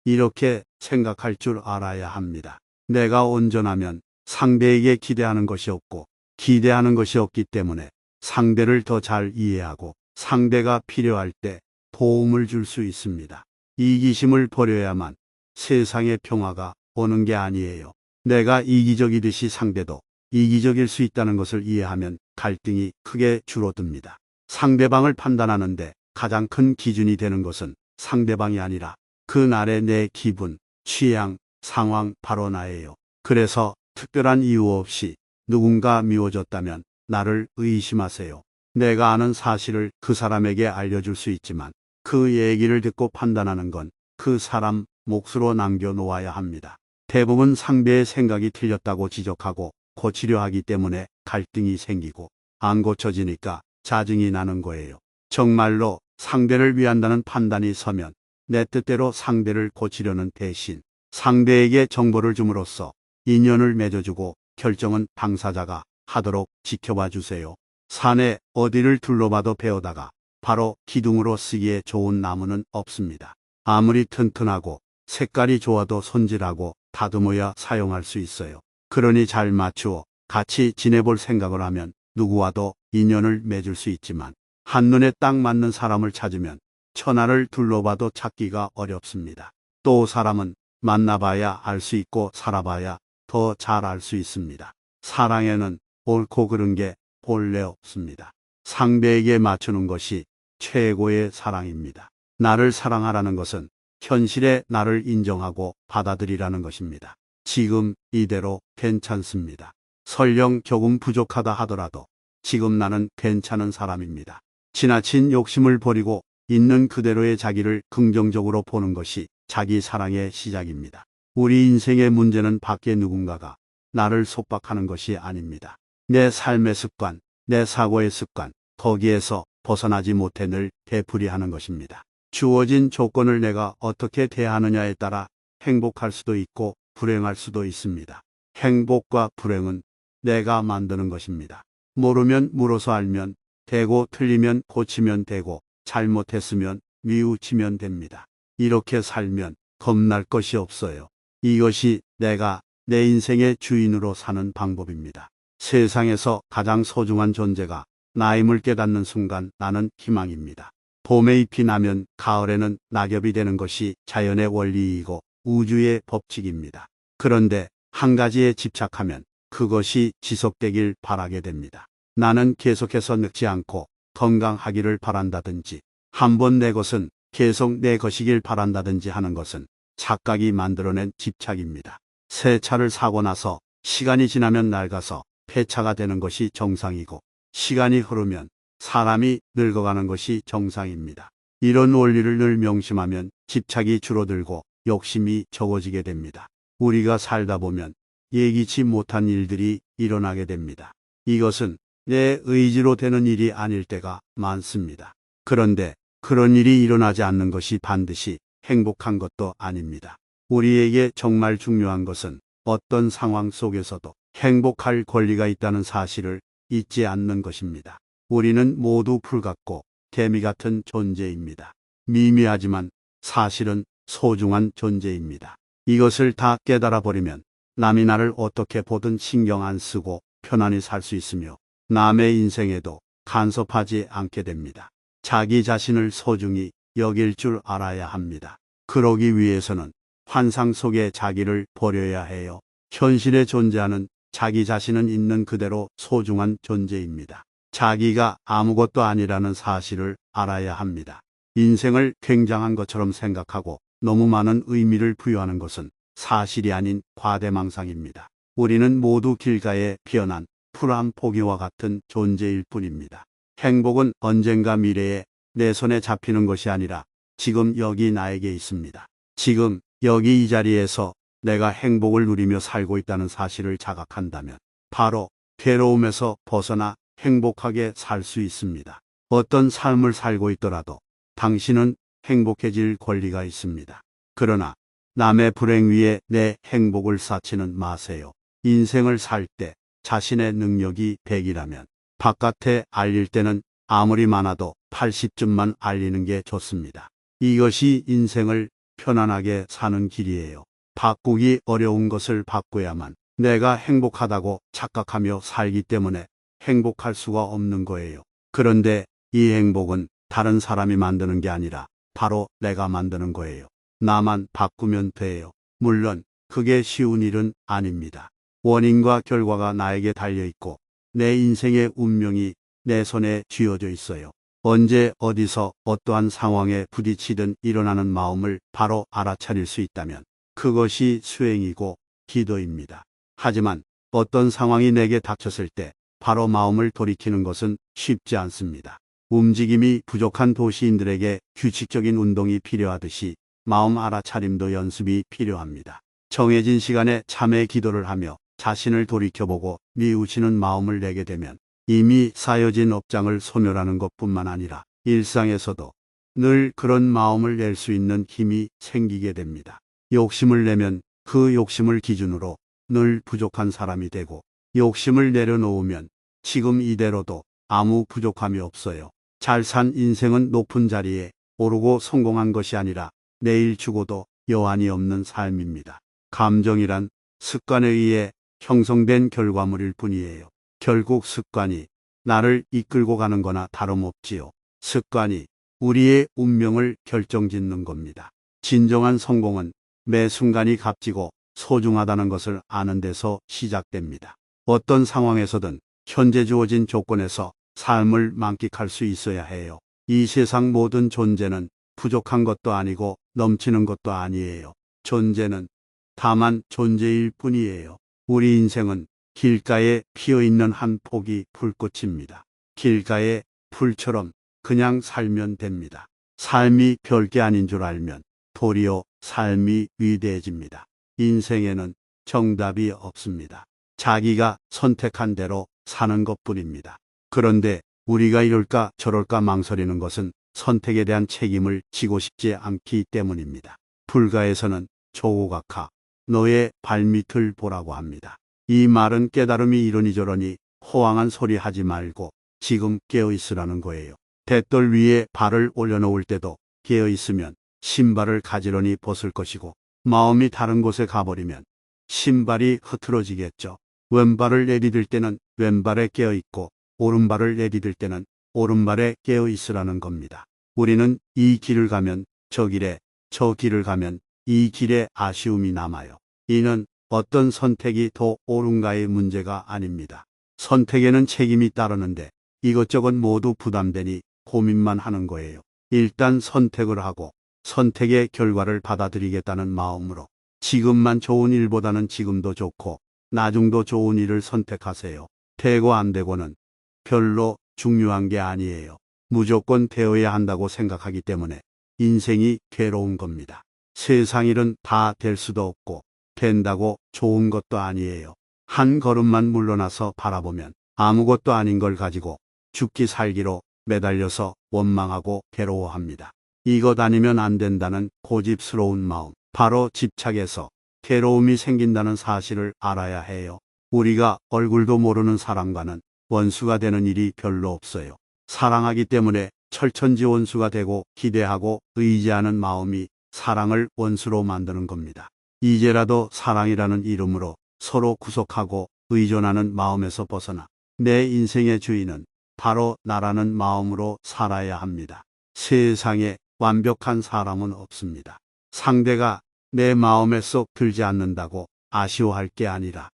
이렇게 생각할 줄 알아야 합니다. 내가 온전하면 상대에게 기대하는 것이 없고 기대하는 것이 없기 때문에 상대를 더 잘 이해하고 상대가 필요할 때 도움을 줄 수 있습니다. 이기심을 버려야만 세상의 평화가 오는 게 아니에요. 내가 이기적이듯이 상대도 이기적일 수 있다는 것을 이해하면 갈등이 크게 줄어듭니다. 상대방을 판단하는데 가장 큰 기준이 되는 것은 상대방이 아니라 그날의 내 기분, 취향, 상황 바로 나예요. 그래서 특별한 이유 없이 누군가 미워졌다면 나를 의심하세요. 내가 아는 사실을 그 사람에게 알려줄 수 있지만 그 얘기를 듣고 판단하는 건 그 사람 몫으로 남겨놓아야 합니다. 대부분 상대의 생각이 틀렸다고 지적하고 고치려 하기 때문에 갈등이 생기고 안 고쳐지니까 짜증이 나는 거예요. 정말로 상대를 위한다는 판단이 서면 내 뜻대로 상대를 고치려는 대신 상대에게 정보를 줌으로써 인연을 맺어주고 결정은 당사자가 하도록 지켜봐 주세요. 산에 어디를 둘러봐도 베어다가 바로 기둥으로 쓰기에 좋은 나무는 없습니다. 아무리 튼튼하고 색깔이 좋아도 손질하고 다듬어야 사용할 수 있어요. 그러니 잘 맞추어 같이 지내볼 생각을 하면 누구와도 인연을 맺을 수 있지만 한눈에 딱 맞는 사람을 찾으면 천하를 둘러봐도 찾기가 어렵습니다. 또 사람은 만나봐야 알 수 있고 살아봐야 더 잘 알 수 있습니다. 사랑에는 옳고 그른 게 본래 없습니다. 상대에게 맞추는 것이 최고의 사랑입니다. 나를 사랑하라는 것은 현실의 나를 인정하고 받아들이라는 것입니다. 지금 이대로 괜찮습니다. 설령 조금 부족하다 하더라도 지금 나는 괜찮은 사람입니다. 지나친 욕심을 버리고 있는 그대로의 자기를 긍정적으로 보는 것이 자기 사랑의 시작입니다. 우리 인생의 문제는 밖에 누군가가 나를 속박하는 것이 아닙니다. 내 삶의 습관, 내 사고의 습관, 거기에서 벗어나지 못해 늘 되풀이하는 것입니다. 주어진 조건을 내가 어떻게 대하느냐에 따라 행복할 수도 있고 불행할 수도 있습니다. 행복과 불행은 내가 만드는 것입니다. 모르면 물어서 알면 되고 틀리면 고치면 되고 잘못했으면 뉘우치면 됩니다. 이렇게 살면 겁날 것이 없어요. 이것이 내가 내 인생의 주인으로 사는 방법입니다. 세상에서 가장 소중한 존재가 나임을 깨닫는 순간 나는 희망입니다. 봄에 잎이 나면 가을에는 낙엽이 되는 것이 자연의 원리이고 우주의 법칙입니다. 그런데 한 가지에 집착하면 그것이 지속되길 바라게 됩니다. 나는 계속해서 늙지 않고 건강하기를 바란다든지 한번 내 것은 계속 내 것이길 바란다든지 하는 것은 착각이 만들어낸 집착입니다. 새 차를 사고 나서 시간이 지나면 낡아서 폐차가 되는 것이 정상이고 시간이 흐르면 사람이 늙어가는 것이 정상입니다. 이런 원리를 늘 명심하면 집착이 줄어들고 욕심이 적어지게 됩니다. 우리가 살다 보면 예기치 못한 일들이 일어나게 됩니다. 이것은 내 의지로 되는 일이 아닐 때가 많습니다. 그런데 그런 일이 일어나지 않는 것이 반드시 행복한 것도 아닙니다. 우리에게 정말 중요한 것은 어떤 상황 속에서도 행복할 권리가 있다는 사실을 잊지 않는 것입니다. 우리는 모두 풀 같고 개미 같은 존재입니다. 미미하지만 사실은 소중한 존재입니다. 이것을 다 깨달아 버리면 남이 나를 어떻게 보든 신경 안 쓰고 편안히 살 수 있으며 남의 인생에도 간섭하지 않게 됩니다. 자기 자신을 소중히 여길 줄 알아야 합니다. 그러기 위해서는 환상 속의 자기를 버려야 해요. 현실에 존재하는 자기 자신은 있는 그대로 소중한 존재입니다. 자기가 아무것도 아니라는 사실을 알아야 합니다. 인생을 굉장한 것처럼 생각하고 너무 많은 의미를 부여하는 것은 사실이 아닌 과대망상입니다. 우리는 모두 길가에 피어난 풀 한 포기와 같은 존재일 뿐입니다. 행복은 언젠가 미래에 내 손에 잡히는 것이 아니라 지금 여기 나에게 있습니다. 지금 여기 이 자리에서 내가 행복을 누리며 살고 있다는 사실을 자각한다면 바로 괴로움에서 벗어나 행복하게 살 수 있습니다. 어떤 삶을 살고 있더라도 당신은 행복해질 권리가 있습니다. 그러나 남의 불행 위에 내 행복을 쌓지는 마세요. 인생을 살 때 자신의 능력이 100이라면 바깥에 알릴 때는 아무리 많아도 80쯤만 알리는 게 좋습니다. 이것이 인생을 편안하게 사는 길이에요. 바꾸기 어려운 것을 바꿔야만 내가 행복하다고 착각하며 살기 때문에 행복할 수가 없는 거예요. 그런데 이 행복은 다른 사람이 만드는 게 아니라 바로 내가 만드는 거예요. 나만 바꾸면 돼요. 물론 그게 쉬운 일은 아닙니다. 원인과 결과가 나에게 달려있고 내 인생의 운명이 내 손에 쥐어져 있어요. 언제 어디서 어떠한 상황에 부딪히든 일어나는 마음을 바로 알아차릴 수 있다면 그것이 수행이고 기도입니다. 하지만 어떤 상황이 내게 닥쳤을 때 바로 마음을 돌이키는 것은 쉽지 않습니다. 움직임이 부족한 도시인들에게 규칙적인 운동이 필요하듯이 마음 알아차림도 연습이 필요합니다. 정해진 시간에 참회 기도를 하며 자신을 돌이켜보고 뉘우치는 마음을 내게 되면 이미 쌓여진 업장을 소멸하는 것뿐만 아니라 일상에서도 늘 그런 마음을 낼 수 있는 힘이 생기게 됩니다. 욕심을 내면 그 욕심을 기준으로 늘 부족한 사람이 되고, 욕심을 내려놓으면 지금 이대로도 아무 부족함이 없어요. 잘 산 인생은 높은 자리에 오르고 성공한 것이 아니라 내일 죽어도 여한이 없는 삶입니다. 감정이란 습관에 의해 형성된 결과물일 뿐이에요. 결국 습관이 나를 이끌고 가는 거나 다름없지요. 습관이 우리의 운명을 결정짓는 겁니다. 진정한 성공은 매 순간이 값지고 소중하다는 것을 아는 데서 시작됩니다. 어떤 상황에서든 현재 주어진 조건에서 삶을 만끽할 수 있어야 해요. 이 세상 모든 존재는 부족한 것도 아니고 넘치는 것도 아니에요. 존재는 다만 존재일 뿐이에요. 우리 인생은 길가에 피어있는 한 포기 불꽃입니다. 길가의 풀처럼 그냥 살면 됩니다. 삶이 별게 아닌 줄 알면 도리어 삶이 위대해집니다. 인생에는 정답이 없습니다. 자기가 선택한 대로 사는 것뿐입니다. 그런데 우리가 이럴까 저럴까 망설이는 것은 선택에 대한 책임을 지고 싶지 않기 때문입니다. 불가에서는 조고각하 너의 발밑을 보라고 합니다. 이 말은 깨달음이 이러니저러니 호황한 소리 하지 말고 지금 깨어있으라는 거예요. 돛돌 위에 발을 올려놓을 때도 깨어있으면 신발을 가지런히 벗을 것이고, 마음이 다른 곳에 가버리면 신발이 흐트러지겠죠. 왼발을 내디딜 때는 왼발에 깨어있고, 오른발을 내디딜 때는 오른발에 깨어있으라는 겁니다. 우리는 이 길을 가면 저 길에, 저 길을 가면 이 길에 아쉬움이 남아요. 이는 어떤 선택이 더 옳은가의 문제가 아닙니다. 선택에는 책임이 따르는데 이것저것 모두 부담되니 고민만 하는 거예요. 일단 선택을 하고 선택의 결과를 받아들이겠다는 마음으로 지금만 좋은 일보다는 지금도 좋고 나중도 좋은 일을 선택하세요. 되고 안 되고는 별로 중요한 게 아니에요. 무조건 되어야 한다고 생각하기 때문에 인생이 괴로운 겁니다. 세상 일은 다 될 수도 없고 된다고 좋은 것도 아니에요. 한 걸음만 물러나서 바라보면 아무것도 아닌 걸 가지고 죽기 살기로 매달려서 원망하고 괴로워합니다. 이것 아니면 안 된다는 고집스러운 마음, 바로 집착에서 괴로움이 생긴다는 사실을 알아야 해요. 우리가 얼굴도 모르는 사람과는 원수가 되는 일이 별로 없어요. 사랑하기 때문에 철천지 원수가 되고 기대하고 의지하는 마음이 사랑을 원수로 만드는 겁니다. 이제라도 사랑이라는 이름으로 서로 구속하고 의존하는 마음에서 벗어나 내 인생의 주인은 바로 나라는 마음으로 살아야 합니다. 세상에 완벽한 사람은 없습니다. 상대가 내 마음에 쏙 들지 않는다고 아쉬워할 게 아니라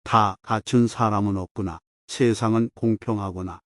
다 갖춘 사람은 없구나. 세상은 공평하구나.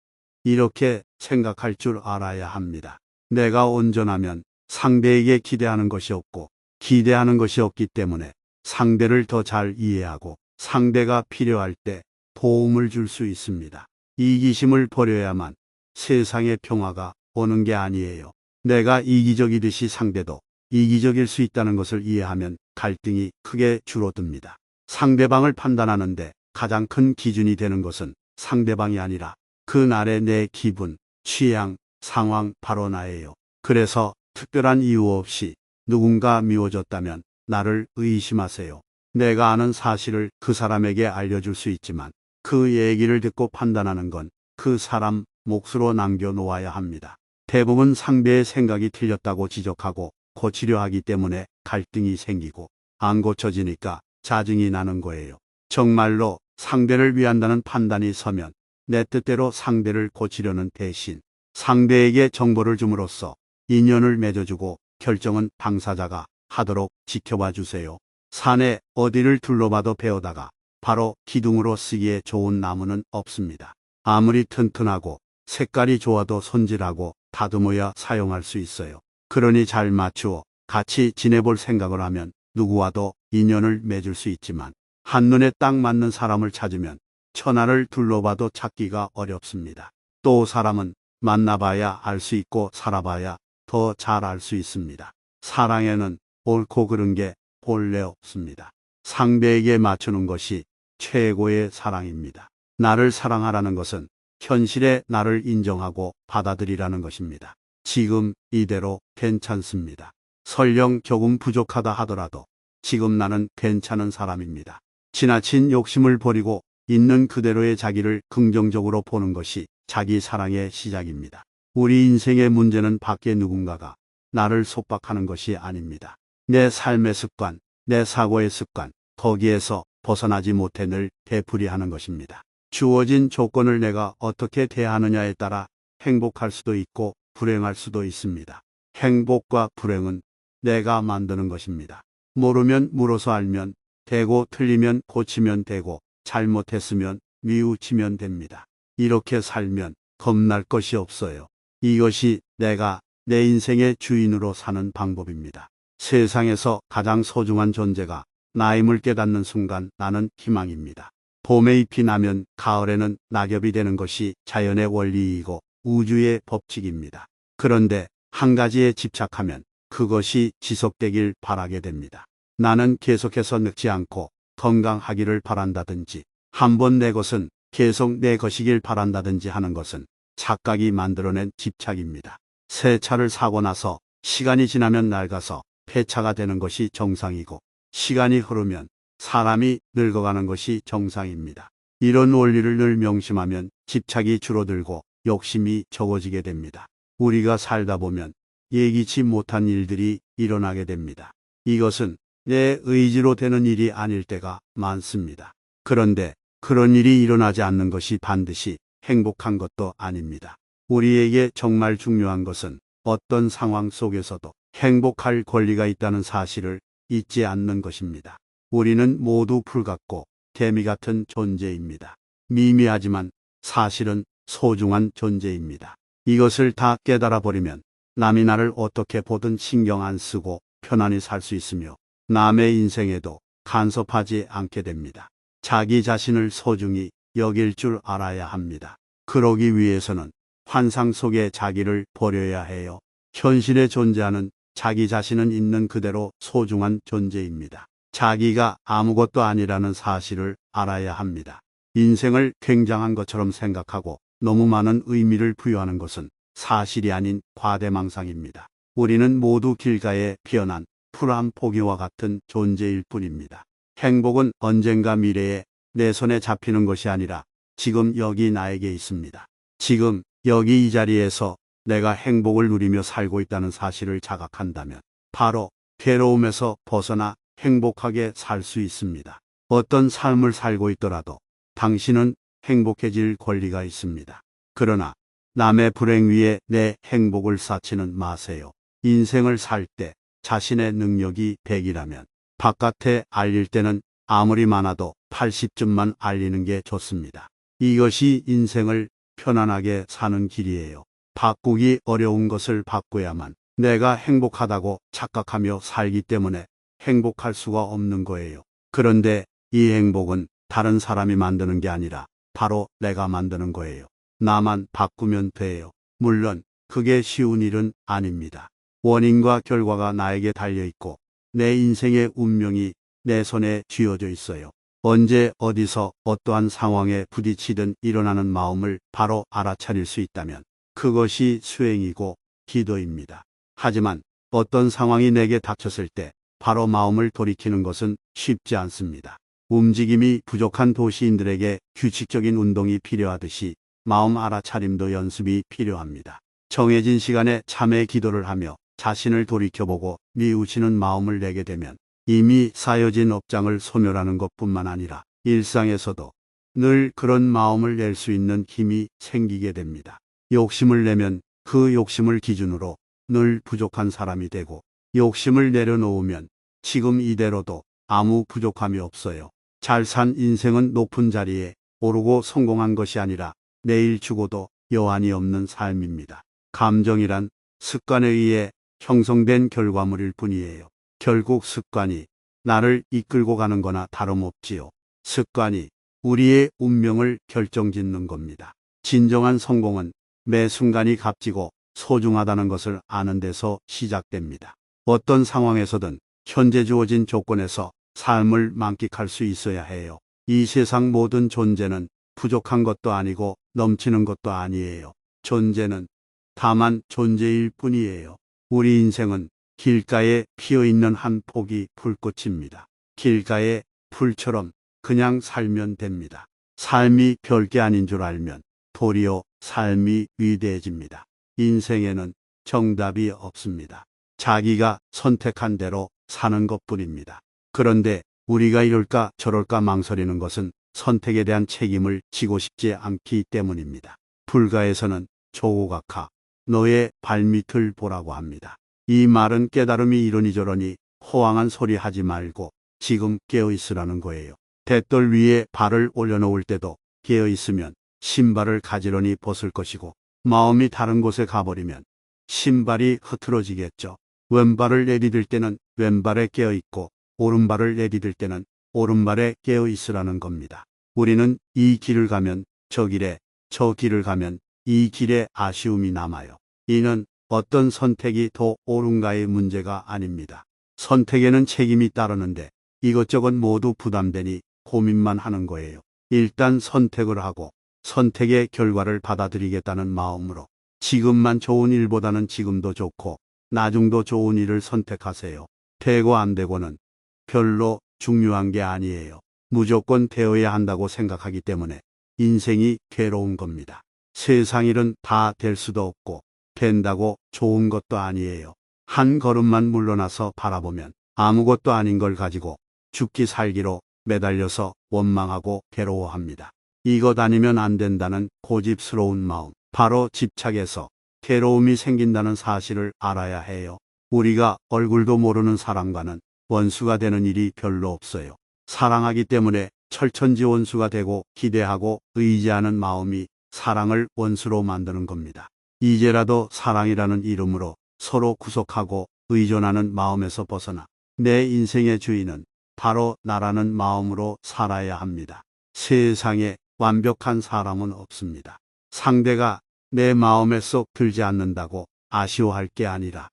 이렇게 생각할 줄 알아야 합니다. 내가 온전하면 상대에게 기대하는 것이 없고 기대하는 것이 없기 때문에 상대를 더 잘 이해하고 상대가 필요할 때 도움을 줄 수 있습니다. 이기심을 버려야만 세상의 평화가 오는 게 아니에요. 내가 이기적이듯이 상대도 이기적일 수 있다는 것을 이해하면 갈등이 크게 줄어듭니다. 상대방을 판단하는데 가장 큰 기준이 되는 것은 상대방이 아니라 그날의 내 기분, 취향, 상황, 바로 나예요. 그래서 특별한 이유 없이 누군가 미워졌다면 나를 의심하세요. 내가 아는 사실을 그 사람에게 알려줄 수 있지만 그 얘기를 듣고 판단하는 건 그 사람 몫으로 남겨놓아야 합니다. 대부분 상대의 생각이 틀렸다고 지적하고 고치려 하기 때문에 갈등이 생기고 안 고쳐지니까 짜증이 나는 거예요. 정말로 상대를 위한다는 판단이 서면 내 뜻대로 상대를 고치려는 대신 상대에게 정보를 줌으로써 인연을 맺어주고 결정은 당사자가 하도록 지켜봐 주세요. 산에 어디를 둘러봐도 베어다가 바로 기둥으로 쓰기에 좋은 나무는 없습니다. 아무리 튼튼하고 색깔이 좋아도 손질하고 다듬어야 사용할 수 있어요. 그러니 잘 맞추어 같이 지내볼 생각을 하면 누구와도 인연을 맺을 수 있지만 한눈에 딱 맞는 사람을 찾으면 천하를 둘러봐도 찾기가 어렵습니다. 또 사람은 만나봐야 알 수 있고 살아봐야 더 잘 알 수 있습니다. 사랑에는 옳고 그른 게 본래 없습니다. 상대에게 맞추는 것이 최고의 사랑입니다. 나를 사랑하라는 것은 현실의 나를 인정하고 받아들이라는 것입니다. 지금 이대로 괜찮습니다. 설령 조금 부족하다 하더라도 지금 나는 괜찮은 사람입니다. 지나친 욕심을 버리고 있는 그대로의 자기를 긍정적으로 보는 것이 자기 사랑의 시작입니다. 우리 인생의 문제는 밖에 누군가가 나를 속박하는 것이 아닙니다. 내 삶의 습관, 내 사고의 습관, 거기에서 벗어나지 못해 늘 되풀이하는 것입니다. 주어진 조건을 내가 어떻게 대하느냐에 따라 행복할 수도 있고 불행할 수도 있습니다. 행복과 불행은 내가 만드는 것입니다. 모르면 물어서 알면 되고 틀리면 고치면 되고 잘못했으면 뉘우치면 됩니다. 이렇게 살면 겁날 것이 없어요. 이것이 내가 내 인생의 주인으로 사는 방법입니다. 세상에서 가장 소중한 존재가 나임을 깨닫는 순간 나는 희망입니다. 봄에 잎이 나면 가을에는 낙엽이 되는 것이 자연의 원리이고 우주의 법칙입니다. 그런데 한 가지에 집착하면 그것이 지속되길 바라게 됩니다. 나는 계속해서 늙지 않고 건강하기를 바란다든지 한번 내 것은 계속 내 것이길 바란다든지 하는 것은 착각이 만들어낸 집착입니다. 새 차를 사고 나서 시간이 지나면 낡아서 폐차가 되는 것이 정상이고 시간이 흐르면 사람이 늙어가는 것이 정상입니다. 이런 원리를 늘 명심하면 집착이 줄어들고 욕심이 적어지게 됩니다. 우리가 살다 보면 예기치 못한 일들이 일어나게 됩니다. 이것은 내 의지로 되는 일이 아닐 때가 많습니다. 그런데 그런 일이 일어나지 않는 것이 반드시 행복한 것도 아닙니다. 우리에게 정말 중요한 것은 어떤 상황 속에서도 행복할 권리가 있다는 사실을 잊지 않는 것입니다. 우리는 모두 풀 같고 개미 같은 존재입니다. 미미하지만 사실은 소중한 존재입니다. 이것을 다 깨달아 버리면 남이 나를 어떻게 보든 신경 안 쓰고 편안히 살 수 있으며 남의 인생에도 간섭하지 않게 됩니다. 자기 자신을 소중히 여길 줄 알아야 합니다. 그러기 위해서는 환상 속의 자기를 버려야 해요. 현실에 존재하는 자기 자신은 있는 그대로 소중한 존재입니다. 자기가 아무것도 아니라는 사실을 알아야 합니다. 인생을 굉장한 것처럼 생각하고 너무 많은 의미를 부여하는 것은 사실이 아닌 과대망상입니다. 우리는 모두 길가에 피어난 풀 한 포기와 같은 존재일 뿐입니다. 행복은 언젠가 미래에 내 손에 잡히는 것이 아니라 지금 여기 나에게 있습니다. 지금 여기 이 자리에서 내가 행복을 누리며 살고 있다는 사실을 자각한다면 바로 괴로움에서 벗어나 행복하게 살 수 있습니다. 어떤 삶을 살고 있더라도 당신은 행복해질 권리가 있습니다. 그러나 남의 불행 위에 내 행복을 쌓지는 마세요. 인생을 살 때 자신의 능력이 100이라면 바깥에 알릴 때는 아무리 많아도 80점만 알리는 게 좋습니다. 이것이 인생을 편안하게 사는 길이에요. 바꾸기 어려운 것을 바꿔야만 내가 행복하다고 착각하며 살기 때문에 행복할 수가 없는 거예요. 그런데 이 행복은 다른 사람이 만드는 게 아니라 바로 내가 만드는 거예요. 나만 바꾸면 돼요. 물론 그게 쉬운 일은 아닙니다. 원인과 결과가 나에게 달려있고 내 인생의 운명이 내 손에 쥐어져 있어요. 언제 어디서 어떠한 상황에 부딪히든 일어나는 마음을 바로 알아차릴 수 있다면 그것이 수행이고 기도입니다. 하지만 어떤 상황이 내게 닥쳤을 때 바로 마음을 돌이키는 것은 쉽지 않습니다. 움직임이 부족한 도시인들에게 규칙적인 운동이 필요하듯이 마음 알아차림도 연습이 필요합니다. 정해진 시간에 참회 기도를 하며 자신을 돌이켜보고 뉘우치는 마음을 내게 되면 이미 쌓여진 업장을 소멸하는 것뿐만 아니라 일상에서도 늘 그런 마음을 낼 수 있는 힘이 생기게 됩니다. 욕심을 내면 그 욕심을 기준으로 늘 부족한 사람이 되고 욕심을 내려놓으면 지금 이대로도 아무 부족함이 없어요. 잘 산 인생은 높은 자리에 오르고 성공한 것이 아니라 내일 죽어도 여한이 없는 삶입니다. 감정이란 습관에 의해 형성된 결과물일 뿐이에요. 결국 습관이 나를 이끌고 가는 거나 다름없지요. 습관이 우리의 운명을 결정짓는 겁니다. 진정한 성공은 매 순간이 값지고 소중하다는 것을 아는 데서 시작됩니다. 어떤 상황에서든 현재 주어진 조건에서 삶을 만끽할 수 있어야 해요. 이 세상 모든 존재는 부족한 것도 아니고 넘치는 것도 아니에요. 존재는 다만 존재일 뿐이에요. 우리 인생은 길가에 피어있는 한 포기 불꽃입니다. 길가의 풀처럼 그냥 살면 됩니다. 삶이 별게 아닌 줄 알면 도리어 삶이 위대해집니다. 인생에는 정답이 없습니다. 자기가 선택한 대로 사는 것뿐입니다. 그런데 우리가 이럴까 저럴까 망설이는 것은 선택에 대한 책임을 지고 싶지 않기 때문입니다. 불가에서는 조고각하 너의 발밑을 보라고 합니다. 이 말은 깨달음이 이러니저러니 호황한 소리 하지 말고 지금 깨어있으라는 거예요. 댓돌 위에 발을 올려놓을 때도 깨어있으면 신발을 가지런히 벗을 것이고 마음이 다른 곳에 가버리면 신발이 흐트러지겠죠. 왼발을 내디딜 때는 왼발에 깨어있고 오른발을 내디딜 때는 오른발에 깨어있으라는 겁니다. 우리는 이 길을 가면 저 길에, 저 길을 가면 이 길에 아쉬움이 남아요. 이는 어떤 선택이 더 옳은가의 문제가 아닙니다. 선택에는 책임이 따르는데 이것저것 모두 부담되니 고민만 하는 거예요. 일단 선택을 하고 선택의 결과를 받아들이겠다는 마음으로 지금만 좋은 일보다는 지금도 좋고 나중도 좋은 일을 선택하세요. 되고 안 되고는 별로 중요한 게 아니에요. 무조건 되어야 한다고 생각하기 때문에 인생이 괴로운 겁니다. 세상 일은 다 될 수도 없고 된다고 좋은 것도 아니에요. 한 걸음만 물러나서 바라보면 아무것도 아닌 걸 가지고 죽기 살기로 매달려서 원망하고 괴로워합니다. 이것 아니면 안 된다는 고집스러운 마음, 바로 집착에서 괴로움이 생긴다는 사실을 알아야 해요. 우리가 얼굴도 모르는 사람과는 원수가 되는 일이 별로 없어요. 사랑하기 때문에 철천지 원수가 되고 기대하고 의지하는 마음이 사랑을 원수로 만드는 겁니다. 이제라도 사랑이라는 이름으로 서로 구속하고 의존하는 마음에서 벗어나 내 인생의 주인은 바로 나라는 마음으로 살아야 합니다. 세상에 완벽한 사람은 없습니다. 상대가 내 마음에 쏙 들지 않는다고 아쉬워할 게 아니라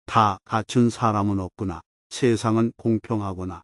다 갖춘 사람은 없구나. 세상은 공평하구나.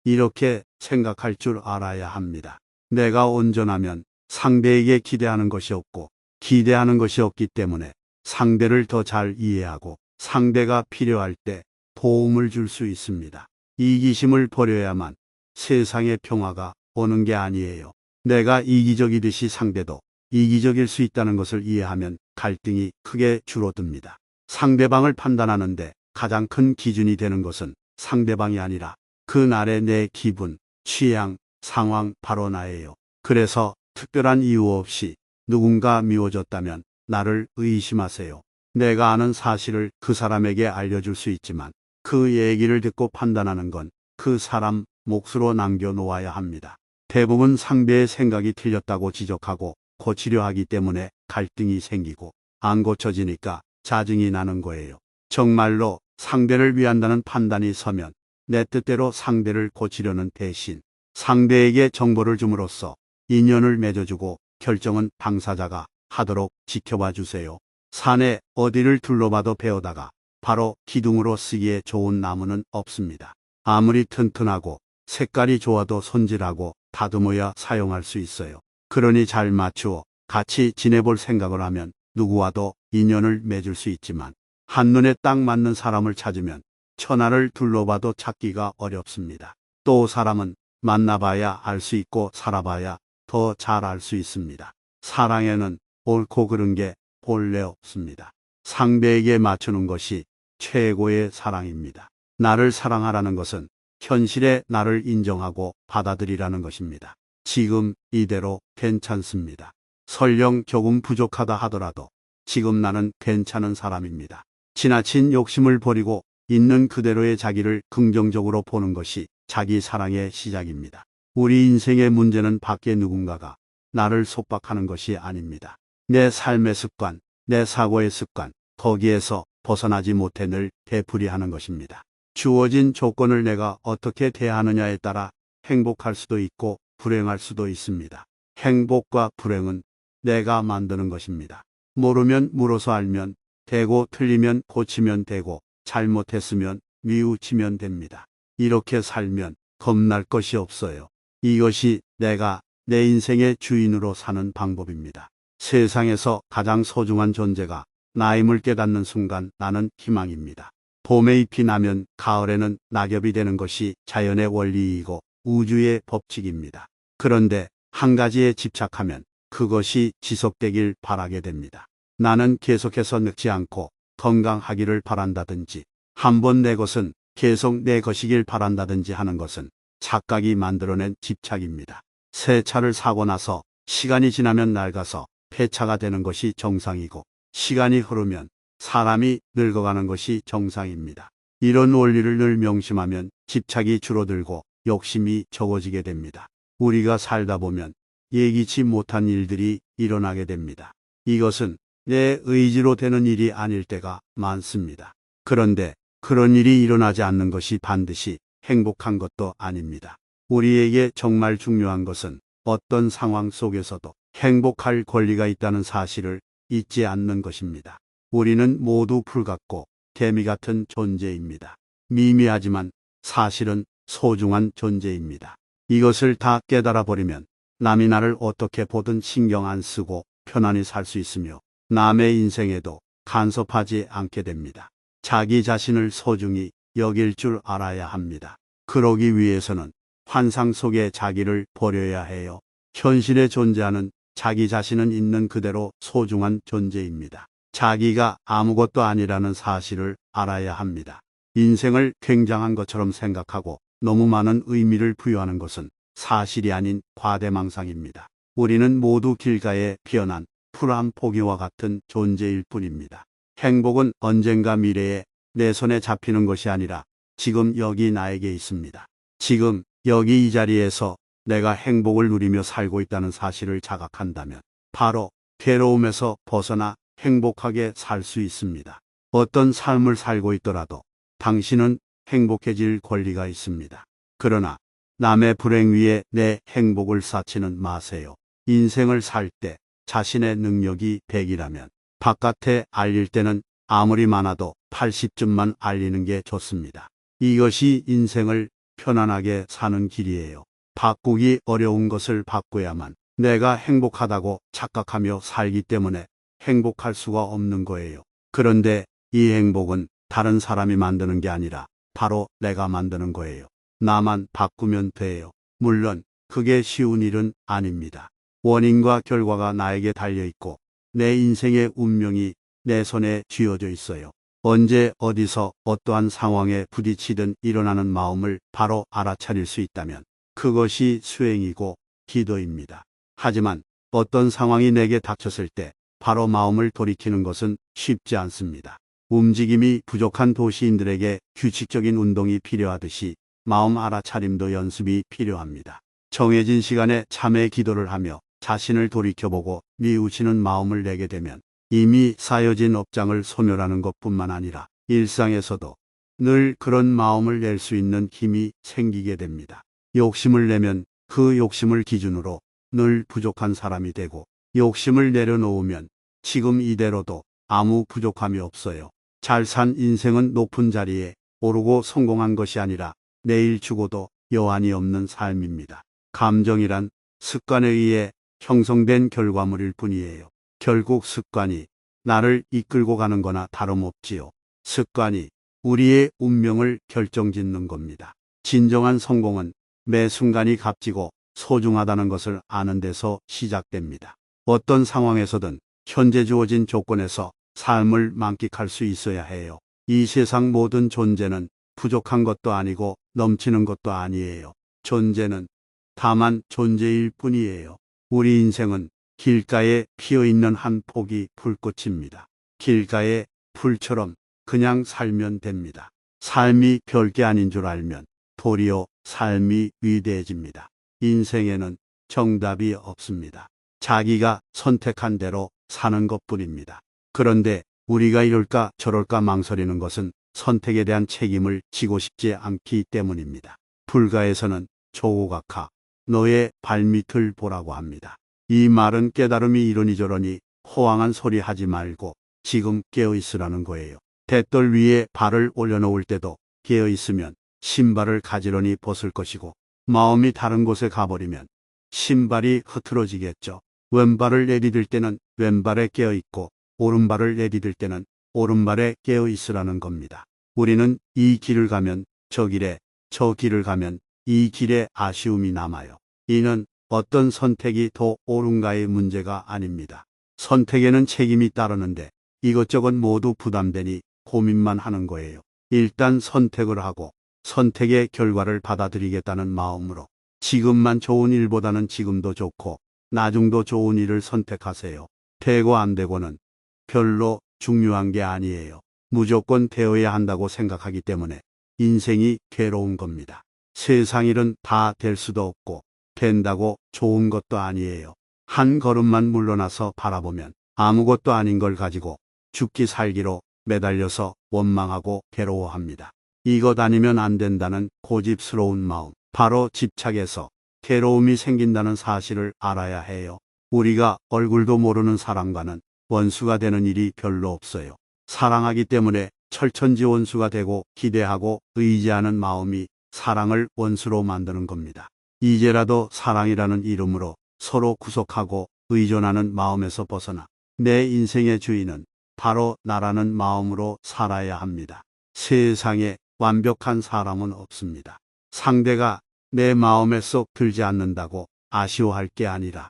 이렇게 생각할 줄 알아야 합니다. 내가 온전하면 상대에게 기대하는 것이 없고 기대하는 것이 없기 때문에 상대를 더 잘 이해하고 상대가 필요할 때 도움을 줄 수 있습니다. 이기심을 버려야만 세상의 평화가 오는 게 아니에요. 내가 이기적이듯이 상대도 이기적일 수 있다는 것을 이해하면 갈등이 크게 줄어듭니다. 상대방을 판단하는데 가장 큰 기준이 되는 것은 상대방이 아니라 그날의 내 기분, 취향, 상황 바로 나예요. 그래서 특별한 이유 없이 누군가 미워졌다면 나를 의심하세요. 내가 아는 사실을 그 사람에게 알려줄 수 있지만 그 얘기를 듣고 판단하는 건 그 사람 몫으로 남겨놓아야 합니다. 대부분 상대의 생각이 틀렸다고 지적하고 고치려 하기 때문에 갈등이 생기고 안 고쳐지니까 짜증이 나는 거예요. 정말로 상대를 위한다는 판단이 서면 내 뜻대로 상대를 고치려는 대신 상대에게 정보를 줌으로써 인연을 맺어주고 결정은 당사자가 하도록 지켜봐 주세요. 산에 어디를 둘러봐도 베어다가 바로 기둥으로 쓰기에 좋은 나무는 없습니다. 아무리 튼튼하고 색깔이 좋아도 손질하고 다듬어야 사용할 수 있어요. 그러니 잘 맞추어 같이 지내볼 생각을 하면 누구와도 인연을 맺을 수 있지만 한눈에 딱 맞는 사람을 찾으면 천하를 둘러봐도 찾기가 어렵습니다. 또 사람은 만나봐야 알 수 있고 살아봐야 더 잘 알 수 있습니다. 사랑에는 옳고 그른 게 본래 없습니다. 상대에게 맞추는 것이 최고의 사랑입니다. 나를 사랑하라는 것은 현실의 나를 인정하고 받아들이라는 것입니다. 지금 이대로 괜찮습니다. 설령 조금 부족하다 하더라도 지금 나는 괜찮은 사람입니다. 지나친 욕심을 버리고 있는 그대로의 자기를 긍정적으로 보는 것이 자기 사랑의 시작입니다. 우리 인생의 문제는 밖에 누군가가 나를 속박하는 것이 아닙니다. 내 삶의 습관, 내 사고의 습관, 거기에서 벗어나지 못해 늘 되풀이하는 것입니다. 주어진 조건을 내가 어떻게 대하느냐에 따라 행복할 수도 있고 불행할 수도 있습니다. 행복과 불행은 내가 만드는 것입니다. 모르면 물어서 알면 되고 틀리면 고치면 되고 잘못했으면 뉘우치면 됩니다. 이렇게 살면 겁날 것이 없어요. 이것이 내가 내 인생의 주인으로 사는 방법입니다. 세상에서 가장 소중한 존재가 나임을 깨닫는 순간 나는 희망입니다. 봄에 잎이 나면 가을에는 낙엽이 되는 것이 자연의 원리이고 우주의 법칙입니다. 그런데 한 가지에 집착하면 그것이 지속되길 바라게 됩니다. 나는 계속해서 늙지 않고 건강하기를 바란다든지, 한번 내 것은 계속 내 것이길 바란다든지 하는 것은 착각이 만들어낸 집착입니다. 새 차를 사고 나서 시간이 지나면 낡아서 폐차가 되는 것이 정상이고, 시간이 흐르면 사람이 늙어가는 것이 정상입니다. 이런 원리를 늘 명심하면 집착이 줄어들고 욕심이 적어지게 됩니다. 우리가 살다 보면 예기치 못한 일들이 일어나게 됩니다. 이것은 내 의지로 되는 일이 아닐 때가 많습니다. 그런데 그런 일이 일어나지 않는 것이 반드시 행복한 것도 아닙니다. 우리에게 정말 중요한 것은 어떤 상황 속에서도 행복할 권리가 있다는 사실을 잊지 않는 것입니다. 우리는 모두 풀 같고 개미 같은 존재입니다. 미미하지만 사실은 소중한 존재입니다. 이것을 다 깨달아 버리면 남이 나를 어떻게 보든 신경 안 쓰고 편안히 살 수 있으며 남의 인생에도 간섭하지 않게 됩니다. 자기 자신을 소중히 여길 줄 알아야 합니다. 그러기 위해서는 환상 속의 자기를 버려야 해요. 현실에 존재하는 자기 자신은 있는 그대로 소중한 존재입니다. 자기가 아무것도 아니라는 사실을 알아야 합니다. 인생을 굉장한 것처럼 생각하고 너무 많은 의미를 부여하는 것은 사실이 아닌 과대망상입니다. 우리는 모두 길가에 피어난 풀 한 포기와 같은 존재일 뿐입니다. 행복은 언젠가 미래에 내 손에 잡히는 것이 아니라 지금 여기 나에게 있습니다. 지금 여기 이 자리에서 내가 행복을 누리며 살고 있다는 사실을 자각한다면 바로 괴로움에서 벗어나 행복하게 살 수 있습니다. 어떤 삶을 살고 있더라도 당신은 행복해질 권리가 있습니다. 그러나 남의 불행 위에 내 행복을 쌓지는 마세요. 인생을 살 때 자신의 능력이 100이라면 바깥에 알릴 때는 아무리 많아도 80점만 알리는 게 좋습니다. 이것이 인생을 편안하게 사는 길이에요. 바꾸기 어려운 것을 바꿔야만 내가 행복하다고 착각하며 살기 때문에 행복할 수가 없는 거예요. 그런데 이 행복은 다른 사람이 만드는 게 아니라 바로 내가 만드는 거예요. 나만 바꾸면 돼요. 물론 그게 쉬운 일은 아닙니다. 원인과 결과가 나에게 달려있고 내 인생의 운명이 내 손에 쥐어져 있어요. 언제 어디서 어떠한 상황에 부딪히든 일어나는 마음을 바로 알아차릴 수 있다면 그것이 수행이고 기도입니다. 하지만 어떤 상황이 내게 닥쳤을 때 바로 마음을 돌이키는 것은 쉽지 않습니다. 움직임이 부족한 도시인들에게 규칙적인 운동이 필요하듯이 마음 알아차림도 연습이 필요합니다. 정해진 시간에 참회 기도를 하며 자신을 돌이켜보고 뉘우치는 마음을 내게 되면 이미 쌓여진 업장을 소멸하는 것뿐만 아니라 일상에서도 늘 그런 마음을 낼 수 있는 힘이 생기게 됩니다. 욕심을 내면 그 욕심을 기준으로 늘 부족한 사람이 되고, 욕심을 내려놓으면 지금 이대로도 아무 부족함이 없어요. 잘 산 인생은 높은 자리에 오르고 성공한 것이 아니라 내일 죽어도 여한이 없는 삶입니다. 감정이란 습관에 의해 형성된 결과물일 뿐이에요. 결국 습관이 나를 이끌고 가는 거나 다름없지요. 습관이 우리의 운명을 결정짓는 겁니다. 진정한 성공은 매 순간이 값지고 소중하다는 것을 아는 데서 시작됩니다. 어떤 상황에서든 현재 주어진 조건에서 삶을 만끽할 수 있어야 해요. 이 세상 모든 존재는 부족한 것도 아니고 넘치는 것도 아니에요. 존재는 다만 존재일 뿐이에요. 우리 인생은 길가에 피어있는 한 포기 불꽃입니다. 길가의 풀처럼 그냥 살면 됩니다. 삶이 별게 아닌 줄 알면 도리어 삶이 위대해집니다. 인생에는 정답이 없습니다. 자기가 선택한 대로 사는 것뿐입니다. 그런데 우리가 이럴까 저럴까 망설이는 것은 선택에 대한 책임을 지고 싶지 않기 때문입니다. 불가에서는 조국아카 너의 발밑을 보라고 합니다. 이 말은 깨달음이 이러니저러니 호황한 소리 하지 말고 지금 깨어있으라는 거예요. 돛돌 위에 발을 올려놓을 때도 깨어있으면 신발을 가지런히 벗을 것이고, 마음이 다른 곳에 가버리면 신발이 흐트러지겠죠. 왼발을 내디딜 때는 왼발에 깨어 있고 오른발을 내디딜 때는 오른발에 깨어 있으라는 겁니다. 우리는 이 길을 가면 저 길에, 저 길을 가면 이 길에 아쉬움이 남아요. 이는 어떤 선택이 더 옳은가의 문제가 아닙니다. 선택에는 책임이 따르는데 이것저것 모두 부담되니 고민만 하는 거예요. 일단 선택을 하고 선택의 결과를 받아들이겠다는 마음으로 지금만 좋은 일보다는 지금도 좋고 나중도 좋은 일을 선택하세요. 되고 안 되고는 별로 중요한 게 아니에요. 무조건 되어야 한다고 생각하기 때문에 인생이 괴로운 겁니다. 세상 일은 다 될 수도 없고 된다고 좋은 것도 아니에요. 한 걸음만 물러나서 바라보면 아무것도 아닌 걸 가지고 죽기 살기로 매달려서 원망하고 괴로워합니다. 이것 아니면 안 된다는 고집스러운 마음, 바로 집착에서 괴로움이 생긴다는 사실을 알아야 해요. 우리가 얼굴도 모르는 사람과는 원수가 되는 일이 별로 없어요. 사랑하기 때문에 철천지 원수가 되고 기대하고 의지하는 마음이 사랑을 원수로 만드는 겁니다. 이제라도 사랑이라는 이름으로 서로 구속하고 의존하는 마음에서 벗어나 내 인생의 주인은 바로 나라는 마음으로 살아야 합니다. 세상에 완벽한 사람은 없습니다. 상대가 내 마음에 쏙 들지 않는다고 아쉬워할 게 아니라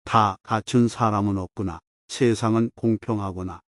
다 갖춘 사람은 없구나. 세상은 공평하구나.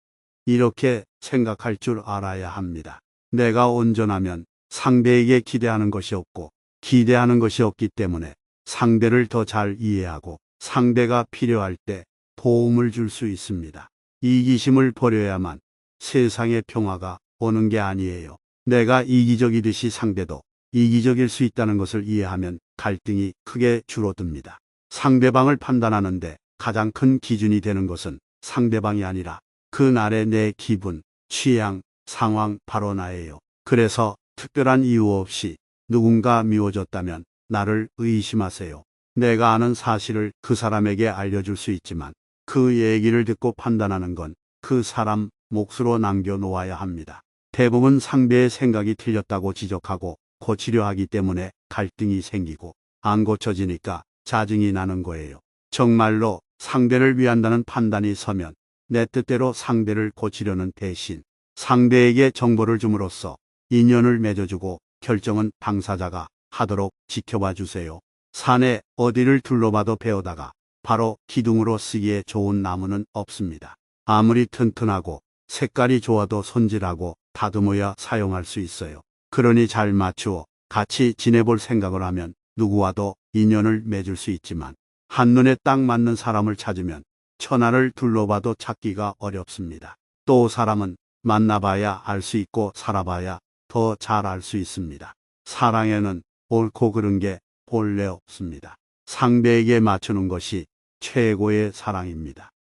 이렇게 생각할 줄 알아야 합니다. 내가 온전하면 상대에게 기대하는 것이 없고 기대하는 것이 없기 때문에 상대를 더 잘 이해하고 상대가 필요할 때 도움을 줄 수 있습니다. 이기심을 버려야만 세상의 평화가 오는 게 아니에요. 내가 이기적이듯이 상대도 이기적일 수 있다는 것을 이해하면 갈등이 크게 줄어듭니다. 상대방을 판단하는데 가장 큰 기준이 되는 것은 상대방이 아니라 그날의 내 기분, 취향, 상황 바로 나예요. 그래서 특별한 이유 없이 누군가 미워졌다면 나를 의심하세요. 내가 아는 사실을 그 사람에게 알려줄 수 있지만 그 얘기를 듣고 판단하는 건 그 사람 몫으로 남겨놓아야 합니다. 대부분 상대의 생각이 틀렸다고 지적하고 고치려 하기 때문에 갈등이 생기고 안 고쳐지니까 짜증이 나는 거예요. 정말로 상대를 위한다는 판단이 서면 내 뜻대로 상대를 고치려는 대신 상대에게 정보를 줌으로써 인연을 맺어주고 결정은 당사자가 하도록 지켜봐 주세요. 산에 어디를 둘러봐도 베어다가 바로 기둥으로 쓰기에 좋은 나무는 없습니다. 아무리 튼튼하고 색깔이 좋아도 손질하고 다듬어야 사용할 수 있어요. 그러니 잘 맞추어 같이 지내볼 생각을 하면 누구와도 인연을 맺을 수 있지만 한눈에 딱 맞는 사람을 찾으면 천하를 둘러봐도 찾기가 어렵습니다. 또 사람은 만나봐야 알 수 있고 살아봐야 더 잘 알 수 있습니다. 사랑에는 옳고 그른 게 본래 없습니다. 상대에게 맞추는 것이 최고의 사랑입니다.